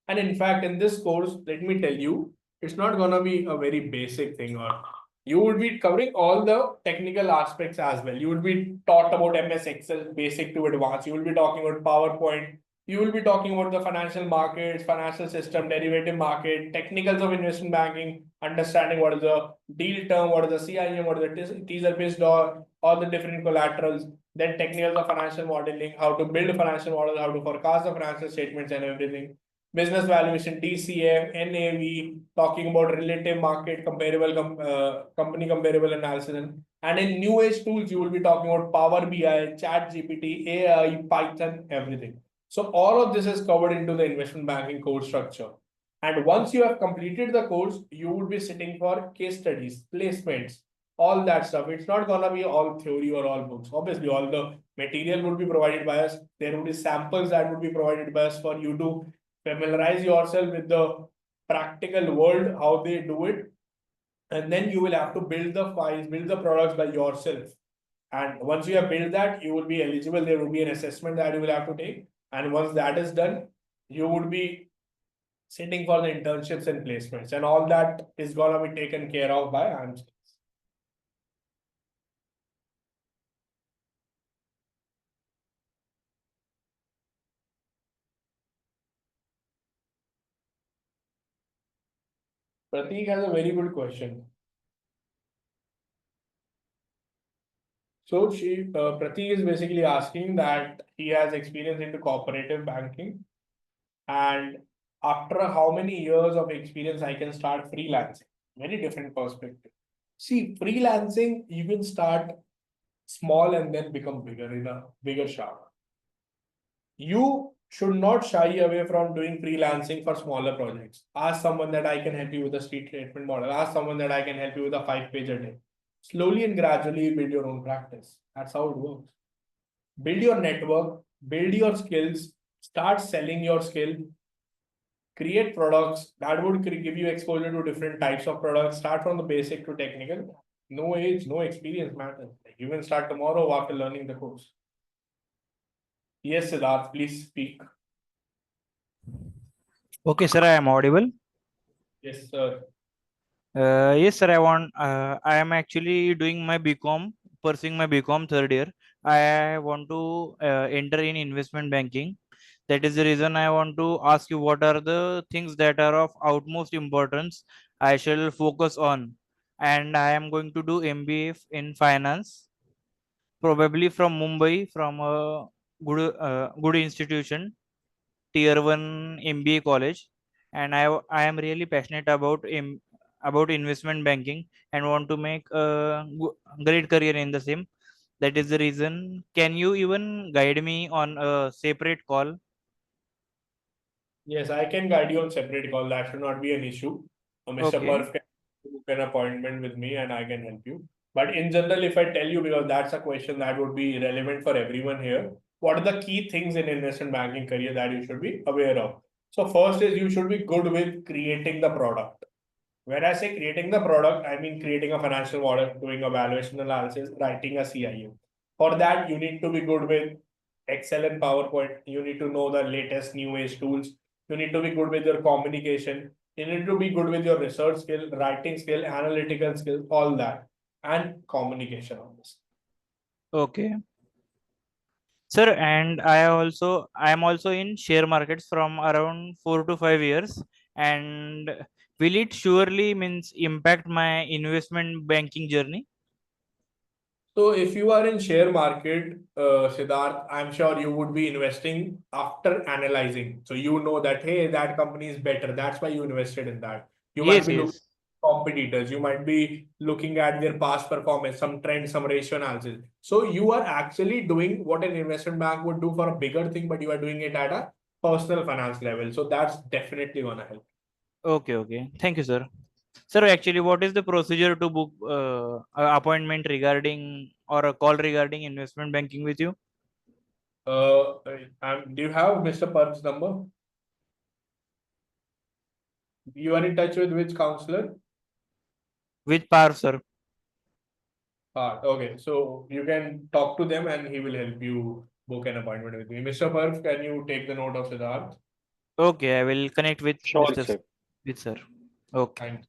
And in fact, in this course, let me tell you, it's not gonna be a very basic thing, or you would be covering all the technical aspects as well. You would be taught about MS Excel, basic to advanced. You will be talking about PowerPoint, You will be talking about the financial markets, financial system, derivative market, technicals of investment banking, understanding what is the deal term, what is the CIM, what is the teaser based or all the different collaterals, then technicals of financial modeling, how to build a financial model, how to forecast the financial statements and everything. Business valuation, DCF, NAV, talking about relative market comparable, company comparable analysis. And in new age tools, you will be talking about Power BI, Chat GPT, AI, Python, everything. So all of this is covered into the investment banking course structure. And once you have completed the course, you would be sitting for case studies, placements, all that stuff. It's not gonna be all theory or all books. Obviously, all the material would be provided by us. There would be samples that would be provided by us for you to familiarize yourself with the practical world, how they do it. And then you will have to build the files, build the products by yourself. And once you have built that, you will be eligible. There will be an assessment that you will have to take. And once that is done, you would be sitting for the internships and placements. And all that is going to be taken care of by AMS. Prateek has a very good question. So Prateek is basically asking that he has experience into cooperative banking, and after how many years of experience I can start freelancing. Very different perspective. See, freelancing you can start small and then become bigger in a bigger shower. You should not shy away from doing freelancing for smaller projects. Ask someone that I can help you with a street treatment model. Ask someone that I can help you with a 5-page a day. Slowly and gradually build your own practice. That's how it works. Build your network, build your skills, start selling your skill, create products that would give you exposure to different types of products. Start from the basic to technical. No age, no experience matters. Like you can start tomorrow after learning the course. Yes, Siddharth, please speak.
Okay, sir, I am audible.
Yes, sir.
Yes, sir, I am actually doing my BCom, pursuing my BCom third year. I want to enter in investment banking. That is the reason I want to ask you what are the things that are of utmost importance I shall focus on. And I am going to do MBA in finance, probably from Mumbai, from a good institution, tier 1 MBA college. And I am really passionate about investment banking and want to make a great career in the same. That is the reason. Can you even guide me on a separate call?
Yes, I can guide you on separate call. That should not be an issue. Mr.
Okay.
Perf can book an appointment with me and I can help you. But in general, if I tell you, because that's a question that would be relevant for everyone here, what are the key things in investment banking career that you should be aware of? So first is you should be good with creating the product. When I say creating the product, I mean creating a financial model, doing a valuation analysis, writing a CIU. For that, you need to be good with Excel and PowerPoint. You need to know the latest new age tools. You need to be good with your communication. You need to be good with your research skill, writing skill, analytical skill, all that, and communication on this.
Okay. Sir, and I am also in share markets from around 4 to 5 years. And will it surely means impact my investment banking journey?
So if you are in share market, Siddharth, I'm sure you would be investing after analyzing. So you know that, hey, that company is better. That's why you invested in that. You might
Yes,
be looking
yes.
at competitors. You might be looking at their past performance, some trend, some ratio analysis. So you are actually doing what an investment bank would do for a bigger thing, but you are doing it at a personal finance level. So that's definitely gonna help.
Okay, okay. Thank you, sir. Sir, actually, what is the procedure to book a appointment regarding or a call regarding investment banking with you?
Do you have Mr. Parv's number? You are in touch with which counselor?
With Parv, sir.
Okay, so you can talk to them and he will help you book an appointment with me. Mr. Parv, can you take the note of Siddharth?
Okay, I will connect with
Sure,
Mr.
sir.
With sir. Okay.
And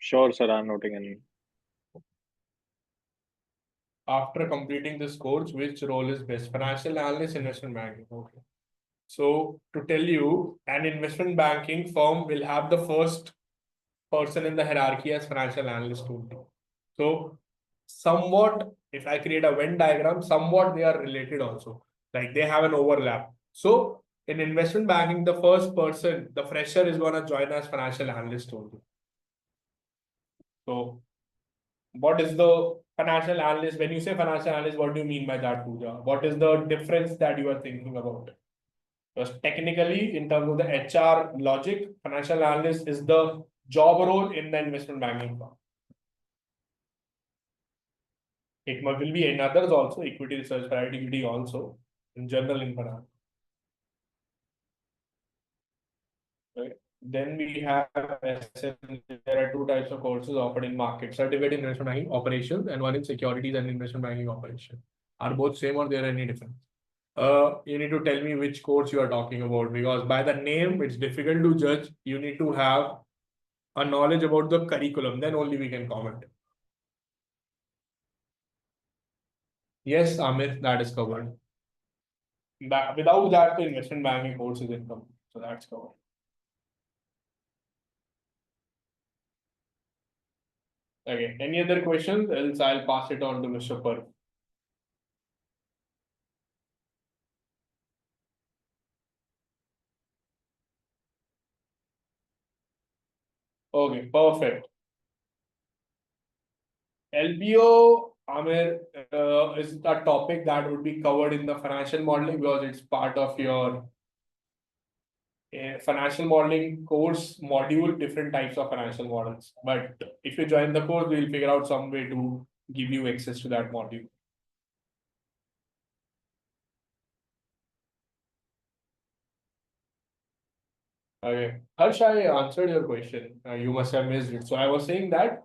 Sure, sir. I'm noting in.
after completing this course, which role is best? Financial analyst, investment banking. Okay. So to tell you, an investment banking firm will have the first person in the hierarchy as financial analyst only. So somewhat, if I create a Venn diagram, somewhat they are related also. Like they have an overlap. So in investment banking, the first person, the fresher, is going to join as financial analyst only. So what is the financial analyst? When you say financial analyst, what do you mean by that, Pooja? What is the difference that you are thinking about? Because technically, in terms of the HR logic, financial analyst is the job role in the investment banking firm. It will be in others also, equity research, private equity also, in general in finance. Right. Then we have SM. There are two types of courses offered in market: certificate in investment banking operations and one in securities and investment banking operation. Are both same or there are any difference? You need to tell me which course you are talking about, because by the name it's difficult to judge. You need to have a knowledge about the curriculum, then only we can comment. Yes, Amir, that is covered. Without that, the investment banking course is income, so that's covered. Okay, any other questions? Else I'll pass it on to Mr. Parv. Okay, perfect. LBO, Amir, is a topic that would be covered in the financial modeling because it's part of your financial modeling course module, different types of financial models. But if you join the course, we'll figure out some way to give you access to that module. Okay, Harsh, I answered your question. You must have missed it. So I was saying that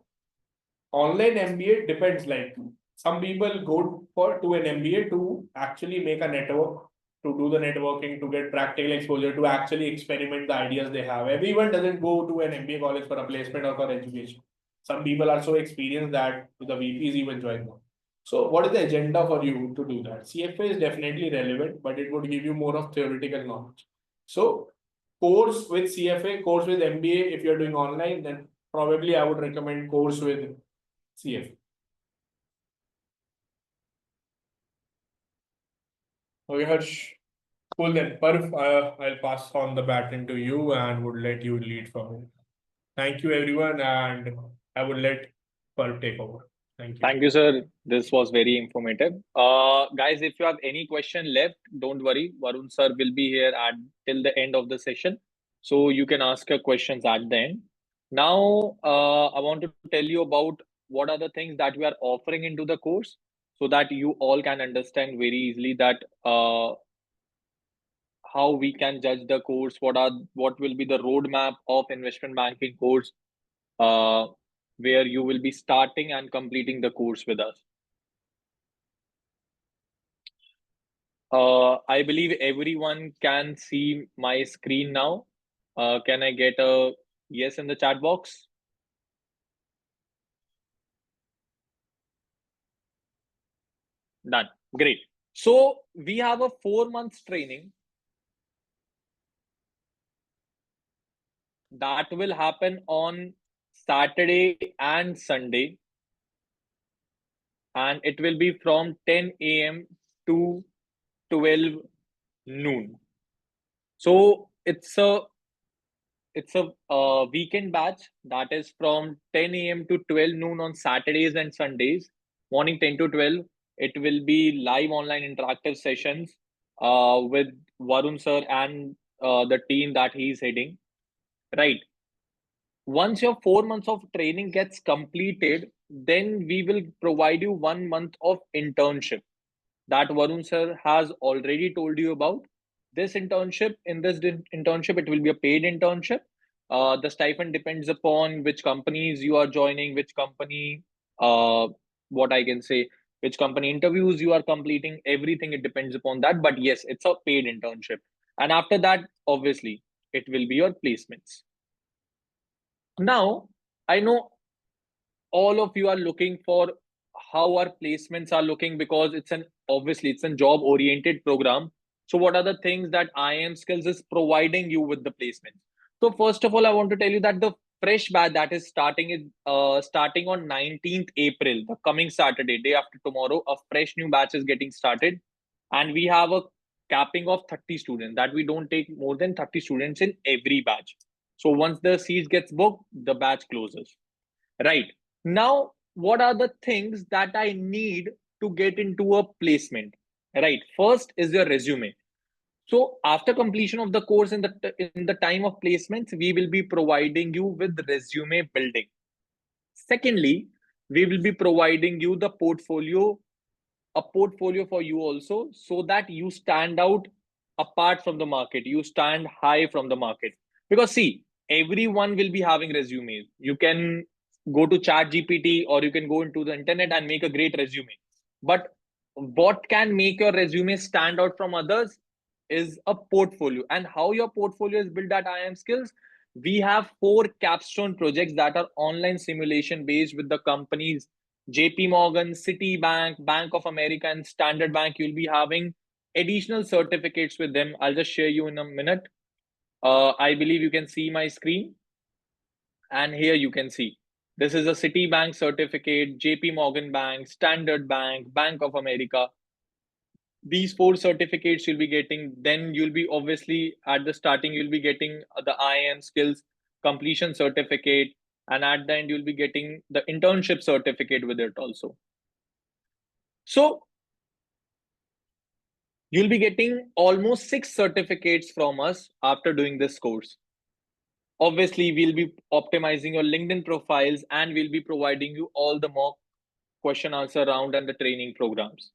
online MBA depends. Like some people go to an MBA to actually make a network, to do the networking, to get practical exposure, to actually experiment the ideas they have. Everyone doesn't go to an MBA college for a placement or for education. Some people are so experienced that the VPs even join them. So what is the agenda for you to do that? CFA is definitely relevant, but it would give you more of theoretical knowledge. So course with CFA, course with MBA, if you're doing online, then probably I would recommend course with CFA. Okay, Harsh. Cool then. Parv, I'll pass on the baton to you and would let you lead from it. Thank you, everyone, and I would let Parv take over. Thank you.
Thank you, sir. This was very informative. Guys, if you have any question left, don't worry. Varun sir will be here till the end of the session. So you can ask your questions at the end. Now, I want to tell you about what are the things that we are offering into the course so that you all can understand very easily that how we can judge the course, what will be the roadmap of investment banking course, where you will be starting and completing the course with us. I believe everyone can see my screen now. Can I get a yes in the chat box? Done. Great. So we have a 4 months training that will happen on Saturday and Sunday, and it will be from 10 a.m. to 12 noon. So it's a weekend batch that is from 10 a.m. to 12 noon on Saturdays and Sundays, morning 10 to 12. It will be live online interactive sessions with Varun sir and the team that he's heading. Right. Once your 4 months of training gets completed, then we will provide you 1 month of internship that Varun sir has already told you about. This internship, it will be a paid internship. The stipend depends upon which companies you are joining, which company, what I can say, which company interviews you are completing, everything, it depends upon that. But yes, it's a paid internship. And after that, obviously, it will be your placements. Now, I know all of you are looking for how our placements are looking, because it's a job oriented program. So what are the things that IIM Skills is providing you with the placement? So first of all, I want to tell you that the fresh batch that is starting on 19th April, the coming Saturday, day after tomorrow, a fresh new batch is getting started, and we have a capping of 30 students, that we don't take more than 30 students in every batch. So once the seat gets booked, the batch closes. Right. Now, what are the things that I need to get into a placement? Right. First is your resume. So after completion of the course in the time of placements, we will be providing you with resume building. Secondly, we will be providing you the portfolio, a portfolio for you also, so that you stand out apart from the market, you stand high from the market. Because see, everyone will be having resumes. You can go to chat gpt, or you can go into the internet and make a great resume, but what can make your resume stand out from others is a portfolio. And how your portfolio is built at IIM Skills, we have 4 capstone projects that are online simulation based with the companies JP Morgan, Citibank, Bank of America, and Standard Bank. You'll be having additional certificates with them. I'll just share you in a minute. I believe you can see my screen. And here you can see, this is a Citibank certificate, JP Morgan Bank, Standard Bank, Bank of America. These 4 certificates you'll be getting. Then you'll be obviously at the starting, you'll be getting the IIM Skills completion certificate. And at the end, you'll be getting the internship certificate with it also. So you'll be getting almost 6 certificates from us after doing this course. Obviously, we'll be optimizing your LinkedIn profiles, and we'll be providing you all the mock question answer round and the training programs.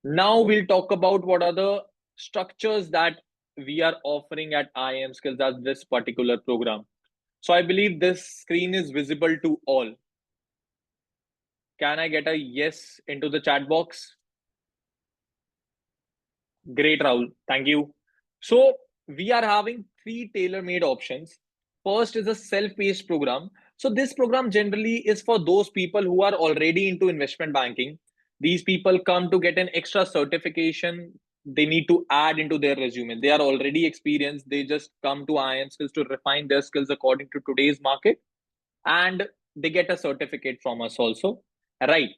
Now we'll talk about what are the structures that we are offering at IIM Skills as this particular program. So I believe this screen is visible to all. Can I get a yes into the chat box? Great, Rahul. Thank you. So we are having 3 tailor-made options. First is a self-paced program. So this program generally is for those people who are already into investment banking. These people come to get an extra certification they need to add into their resume. They are already experienced. They just come to IIM Skills to refine their skills according to today's market, and they get a certificate from us also. Right.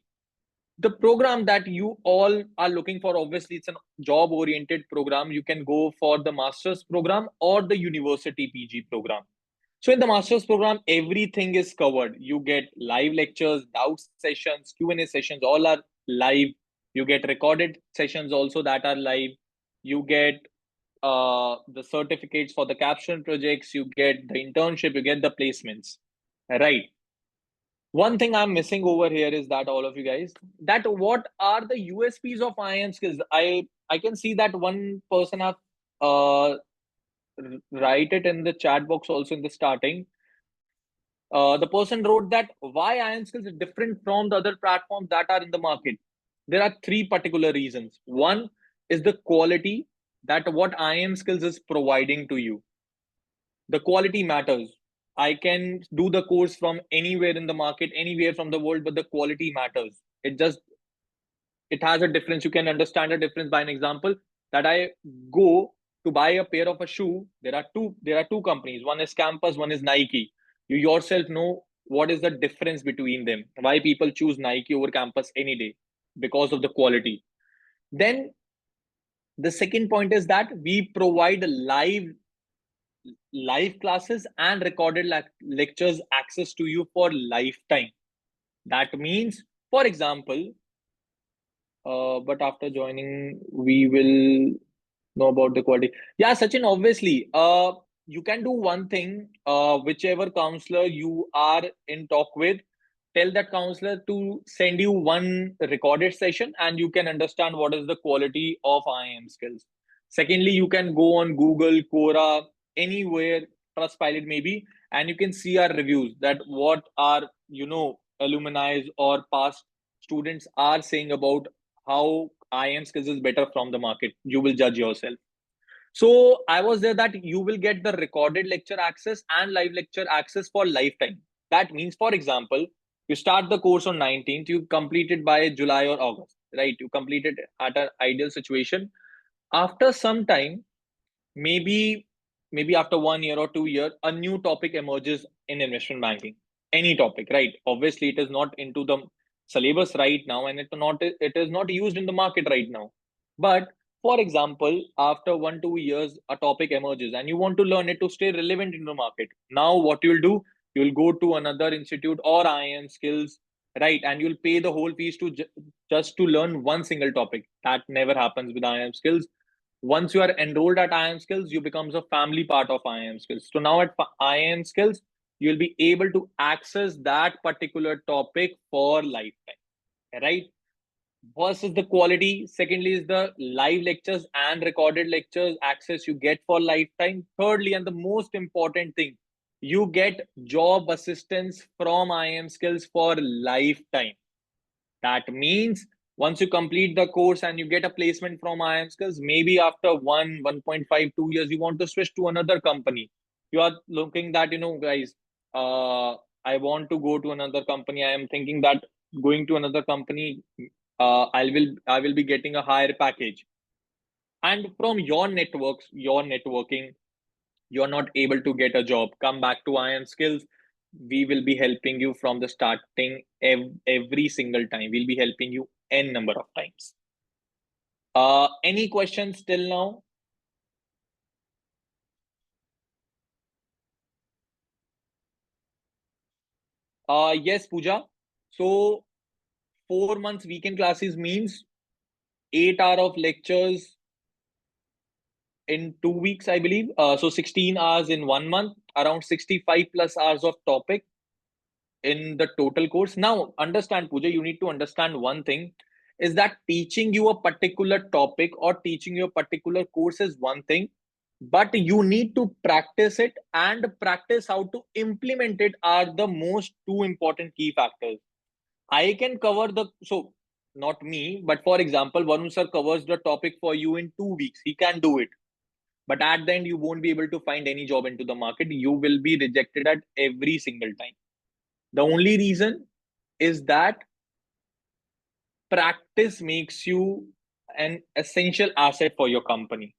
The program that you all are looking for, obviously it's a job oriented program. You can go for the master's program or the university PG program. So in the master's program, everything is covered. You get live lectures, doubt sessions, Q&A sessions, all are live. You get recorded sessions also that are live. You get the certificates for the capstone projects, you get the internship, you get the placements, right? One thing I'm missing over here is that all of you guys, that what are the USPs of IIM Skills? I can see that one person have write it in the chat box also in the starting. The person wrote that why IIM Skills is different from the other platforms that are in the market. There are 3 particular reasons. One is the quality, that what IIM Skills is providing to you. The quality matters. I can do the course from anywhere in the market, anywhere from the world, but the quality matters. It has a difference. You can understand a difference by an example that I go to buy a pair of a shoe. There are two companies. One is Campus, one is Nike. You yourself know what is the difference between them. Why people choose Nike over Campus any day? Because of the quality. Then the second point is that we provide live classes and recorded lectures access to you for lifetime. That means, for example, but after joining, we will know about the quality. Yeah, Sachin, obviously, you can do one thing, whichever counselor you are in talk with, tell that counselor to send you one recorded session, and you can understand what is the quality of IIM Skills. Secondly, you can go on Google, Quora, anywhere, Trustpilot maybe, and you can see our reviews, that what our alumni or past students are saying about how IIM Skills is better from the market. You will judge yourself. So I was there that you will get the recorded lecture access and live lecture access for lifetime. That means, for example, you start the course on 19th, you complete it by July or August, right? You complete it at an ideal situation. After some time, maybe after 1 year or 2 year, a new topic emerges in investment banking. Any topic, right? Obviously, it is not into the syllabus right now, and it is not used in the market right now. But for example, after 1 2 years, a topic emerges, and you want to learn it to stay relevant in the market. Now, what you'll do, you'll go to another institute or IIM skills, right? And you'll pay the whole fees to just to learn one single topic. That never happens with IIM skills. Once you are enrolled at IIM Skills, you becomes a family part of IIM Skills. So now at IIM Skills, you'll be able to access that particular topic for lifetime, right? First is the quality. Secondly is the live lectures and recorded lectures access you get for lifetime. Thirdly, and the most important thing, you get job assistance from IIM Skills for lifetime. That means once you complete the course and you get a placement from IIM Skills, maybe after 1.5, 2 years, you want to switch to another company. You are looking that, guys, I want to go to another company. I am thinking that going to another company, I will be getting a higher package. And from your networks, your networking, you're not able to get a job. Come back to IIM Skills. We will be helping you from the starting every single time. We'll be helping you n number of times. Any questions till now? Yes, Pooja. So 4 months weekend classes means 8 hours of lectures in 2 weeks, I believe. So 16 hours in 1 month, around 65 plus hours of topic in the total course. Now, understand, Pooja, you need to understand one thing is that teaching you a particular topic or teaching you a particular course is one thing, but you need to practice it, and practice how to implement it are the most two important key factors. I can cover so not me, but for example, Varun sir covers the topic for you in 2 weeks. He can do it. But at the end, you won't be able to find any job into the market. You will be rejected at every single time. The only reason is that practice makes you an essential asset for your company.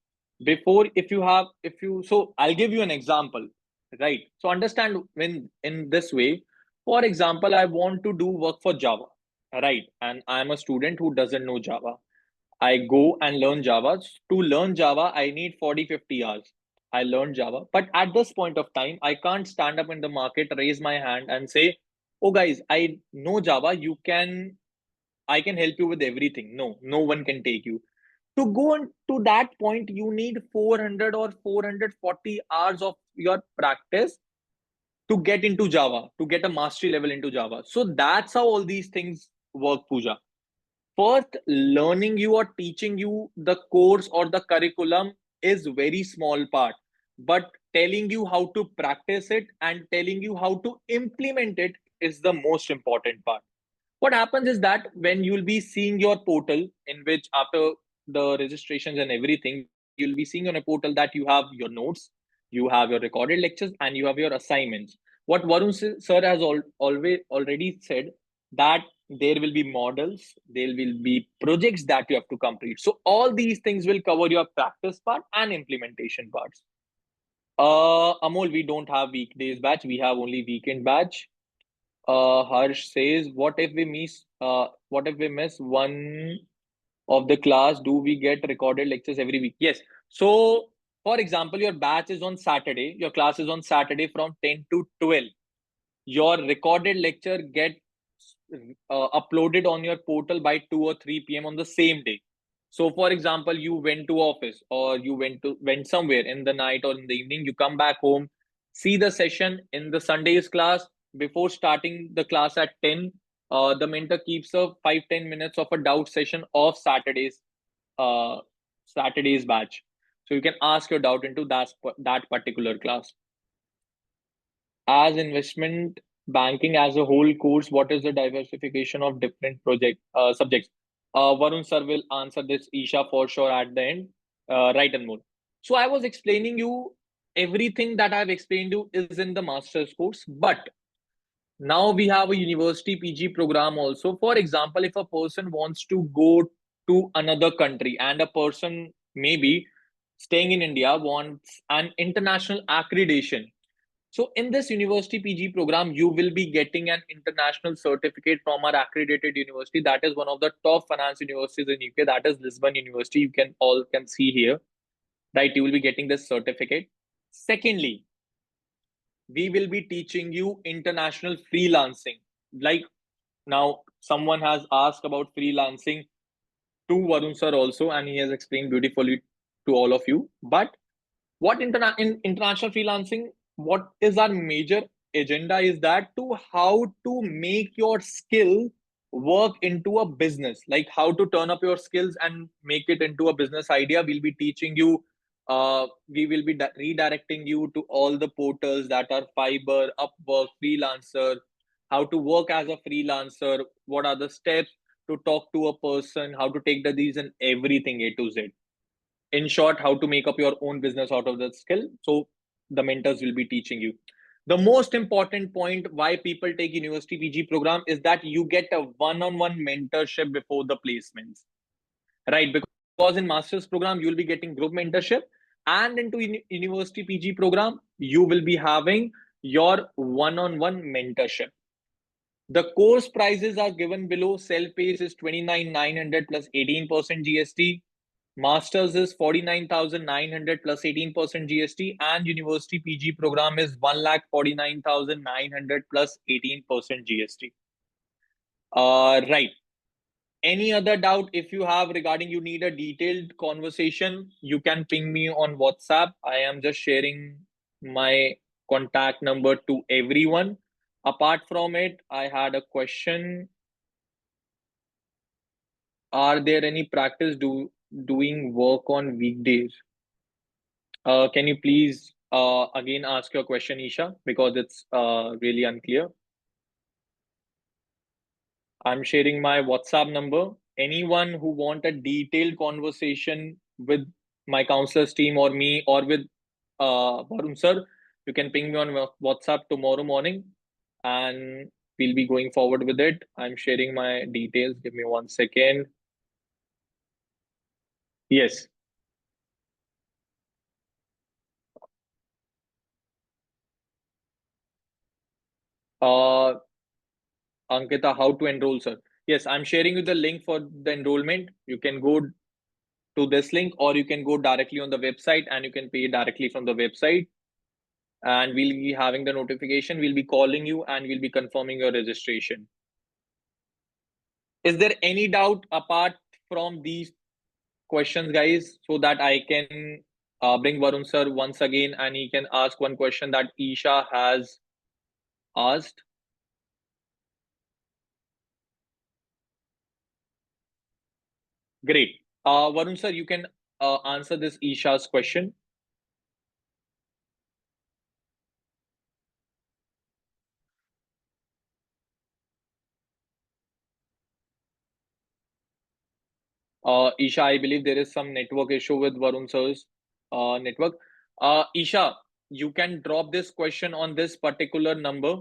So I'll give you an example, right? So understand when in this way, for example, I want to do work for Java, right? And I'm a student who doesn't know Java. I go and learn Java. To learn Java, I need 40-50 hours. I learned Java. But at this point of time, I can't stand up in the market, raise my hand and say, oh guys, I know Java. I can help you with everything. No, no one can take you. To go to that point, you need 400 or 440 hours of your practice to get into Java, to get a mastery level into Java. So that's how all these things work, Pooja. First, learning you or teaching you the course or the curriculum is very small part, but telling you how to practice it and telling you how to implement it is the most important part. What happens is that when you'll be seeing your portal, in which after the registrations and everything, you'll be seeing on a portal that you have your notes, you have your recorded lectures, and you have your assignments. What Varun sir has always already said, that there will be models, there will be projects that you have to complete. So all these things will cover your practice part and implementation parts. Amol, we don't have weekdays batch, we have only weekend batch. Harsh says, what if we miss one of the class? Do we get recorded lectures every week? Yes. So, for example, your batch is on Saturday. Your class is on Saturday from 10 to 12. Your recorded lecture gets uploaded on your portal by 2 or 3 p.m. on the same day. So, for example, you went to office or you went somewhere in the night or in the evening. You come back home, see the session in the Sunday's class. Before starting the class at 10, the mentor keeps a 5-10 minutes of a doubt session of Saturday's batch. So you can ask your doubt into that particular class. As investment banking as a whole course, what is the diversification of different subjects? Varun sir will answer this, Isha, for sure at the end. Right, and more. So I was explaining you everything that I've explained you is in the master's course, but now we have a university PG program also. For example, if a person wants to go to another country and a person maybe staying in India wants an international accreditation. So in this university PG program, you will be getting an international certificate from our accredited university. That is one of the top finance universities in UK. That is Lisbon University. You can all can see here, right? You will be getting this certificate. Secondly, we will be teaching you international freelancing. Like now, someone has asked about freelancing to Varun sir also, and he has explained beautifully to all of you. But what in international freelancing, what is our major agenda is that to how to make your skill work into a business, like how to turn up your skills and make it into a business idea. We'll be teaching you, we will be redirecting you to all the portals that are Fiverr, Upwork, Freelancer, how to work as a freelancer, what are the steps to talk to a person, how to take the decision, everything A to Z. In short, how to make up your own business out of that skill. So the mentors will be teaching you. The most important point why people take university PG program is that you get a one-on-one mentorship before the placements, right? Because in master's program, you will be getting group mentorship, and into university PG program, you will be having your one-on-one mentorship. The course prices are given below. Self-paced is 29,900 plus 18% GST. Masters is 49,900 plus 18% GST, and university PG program is 1,49,900 plus 18% GST. Right. Any other doubt if you have regarding you need a detailed conversation, you can ping me on WhatsApp. I am just sharing my contact number to everyone. Apart from it, I had a question. Are there any practice doing work on weekdays? Can you please again ask your question, Isha, because it's really unclear. I'm sharing my WhatsApp number. Anyone who want a detailed conversation with my counselors team or me or with Varun sir, you can ping me on WhatsApp tomorrow morning, and we'll be going forward with it. I'm sharing my details. Give me 1 second. Yes. Ankita, how to enroll, sir? Yes, I'm sharing you the link for the enrollment. You can go to this link, or you can go directly on the website and you can pay directly from the website. And we'll be having the notification. We'll be calling you and we'll be confirming your registration. Is there any doubt apart from these questions, guys, so that I can bring Varun sir once again and he can ask one question that Isha has asked? Great. Varun sir, you can answer this Isha's question. Isha, I believe there is some network issue with Varun sir's network. Isha, you can drop this question on this particular number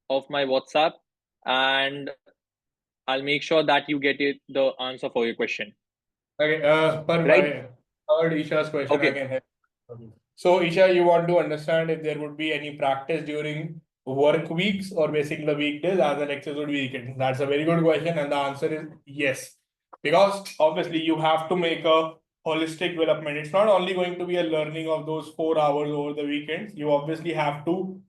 of my WhatsApp, and I'll make sure that you get it the answer for your question.
Okay,
Right?
I heard Isha's question. I
Okay.
can help. Okay. So, Isha, you want to understand if there would be any practice during work weeks or basically the weekdays as the lectures would be weekends? That's a very good question, and the answer is yes. Because obviously you have to make a holistic development. It's not only going to be a learning of those 4 hours over the weekends. You obviously have to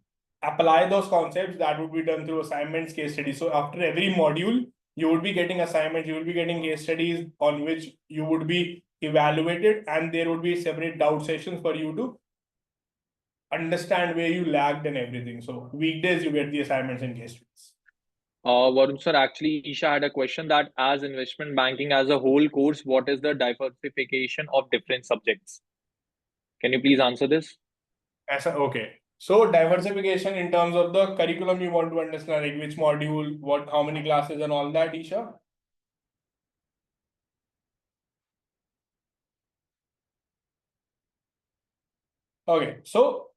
apply those concepts that would be done through assignments, case studies. So after every module, you would be getting assignments, you will be getting case studies on which you would be evaluated, and there would be separate doubt sessions for you to understand where you lagged and everything. So weekdays you get the assignments and case studies.
Varun sir, actually, Isha had a question that as investment banking as a whole course, what is the diversification of different subjects? Can you please answer this?
Okay. So diversification in terms of the curriculum you want to understand, like which module, what, how many classes and all that, Isha? Okay, so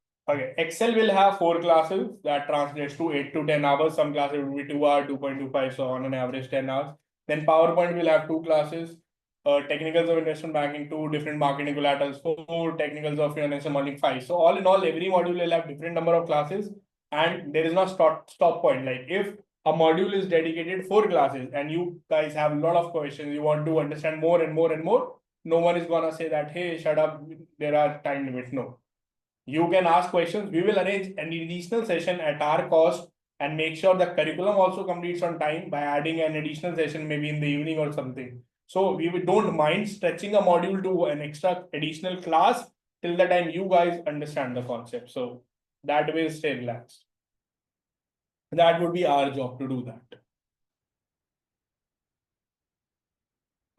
Excel will have 4 classes that translates to 8 to 10 hours. Some classes will be 2 hours, 2.25, so on an average 10 hours. Then PowerPoint will have 2 classes. technicals of investment banking 2, different marketing collaterals 4, technicals of financial modeling 5. So all in all, every module will have different number of classes, and there is no stop point. Like if a module is dedicated 4 classes and you guys have a lot of questions, you want to understand more and more and more, no one is gonna say that, hey, shut up, there are time limits. No. You can ask questions. We will arrange an additional session at our cost and make sure the curriculum also completes on time by adding an additional session maybe in the evening or something. So we don't mind stretching a module to an extra additional class till the time you guys understand the concept. So that way, stay relaxed. That would be our job to do that.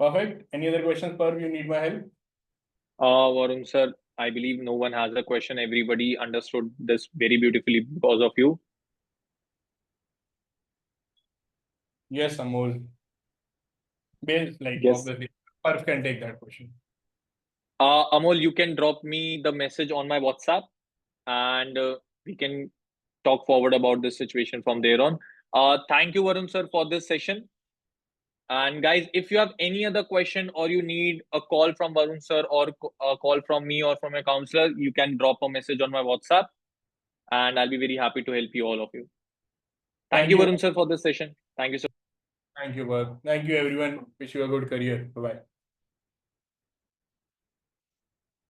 Perfect. Any other questions, Parv? You need my help?
Varun sir, I believe no one has a question. Everybody understood this very beautifully because of you.
Yes, Amol. Like
Yes.
obviously, Parv can take that question.
Amol, you can drop me the message on my WhatsApp, and we can talk forward about this situation from there on. Thank you, Varun sir, for this session. And guys, if you have any other question or you need a call from Varun sir or a call from me or from a counselor, you can drop a message on my WhatsApp, and I'll be very happy to help you, all of you. Thank you, Varun sir, for this session. Thank you so much.
Thank you, Parv. Thank you, everyone. Wish you a good career. Bye-bye.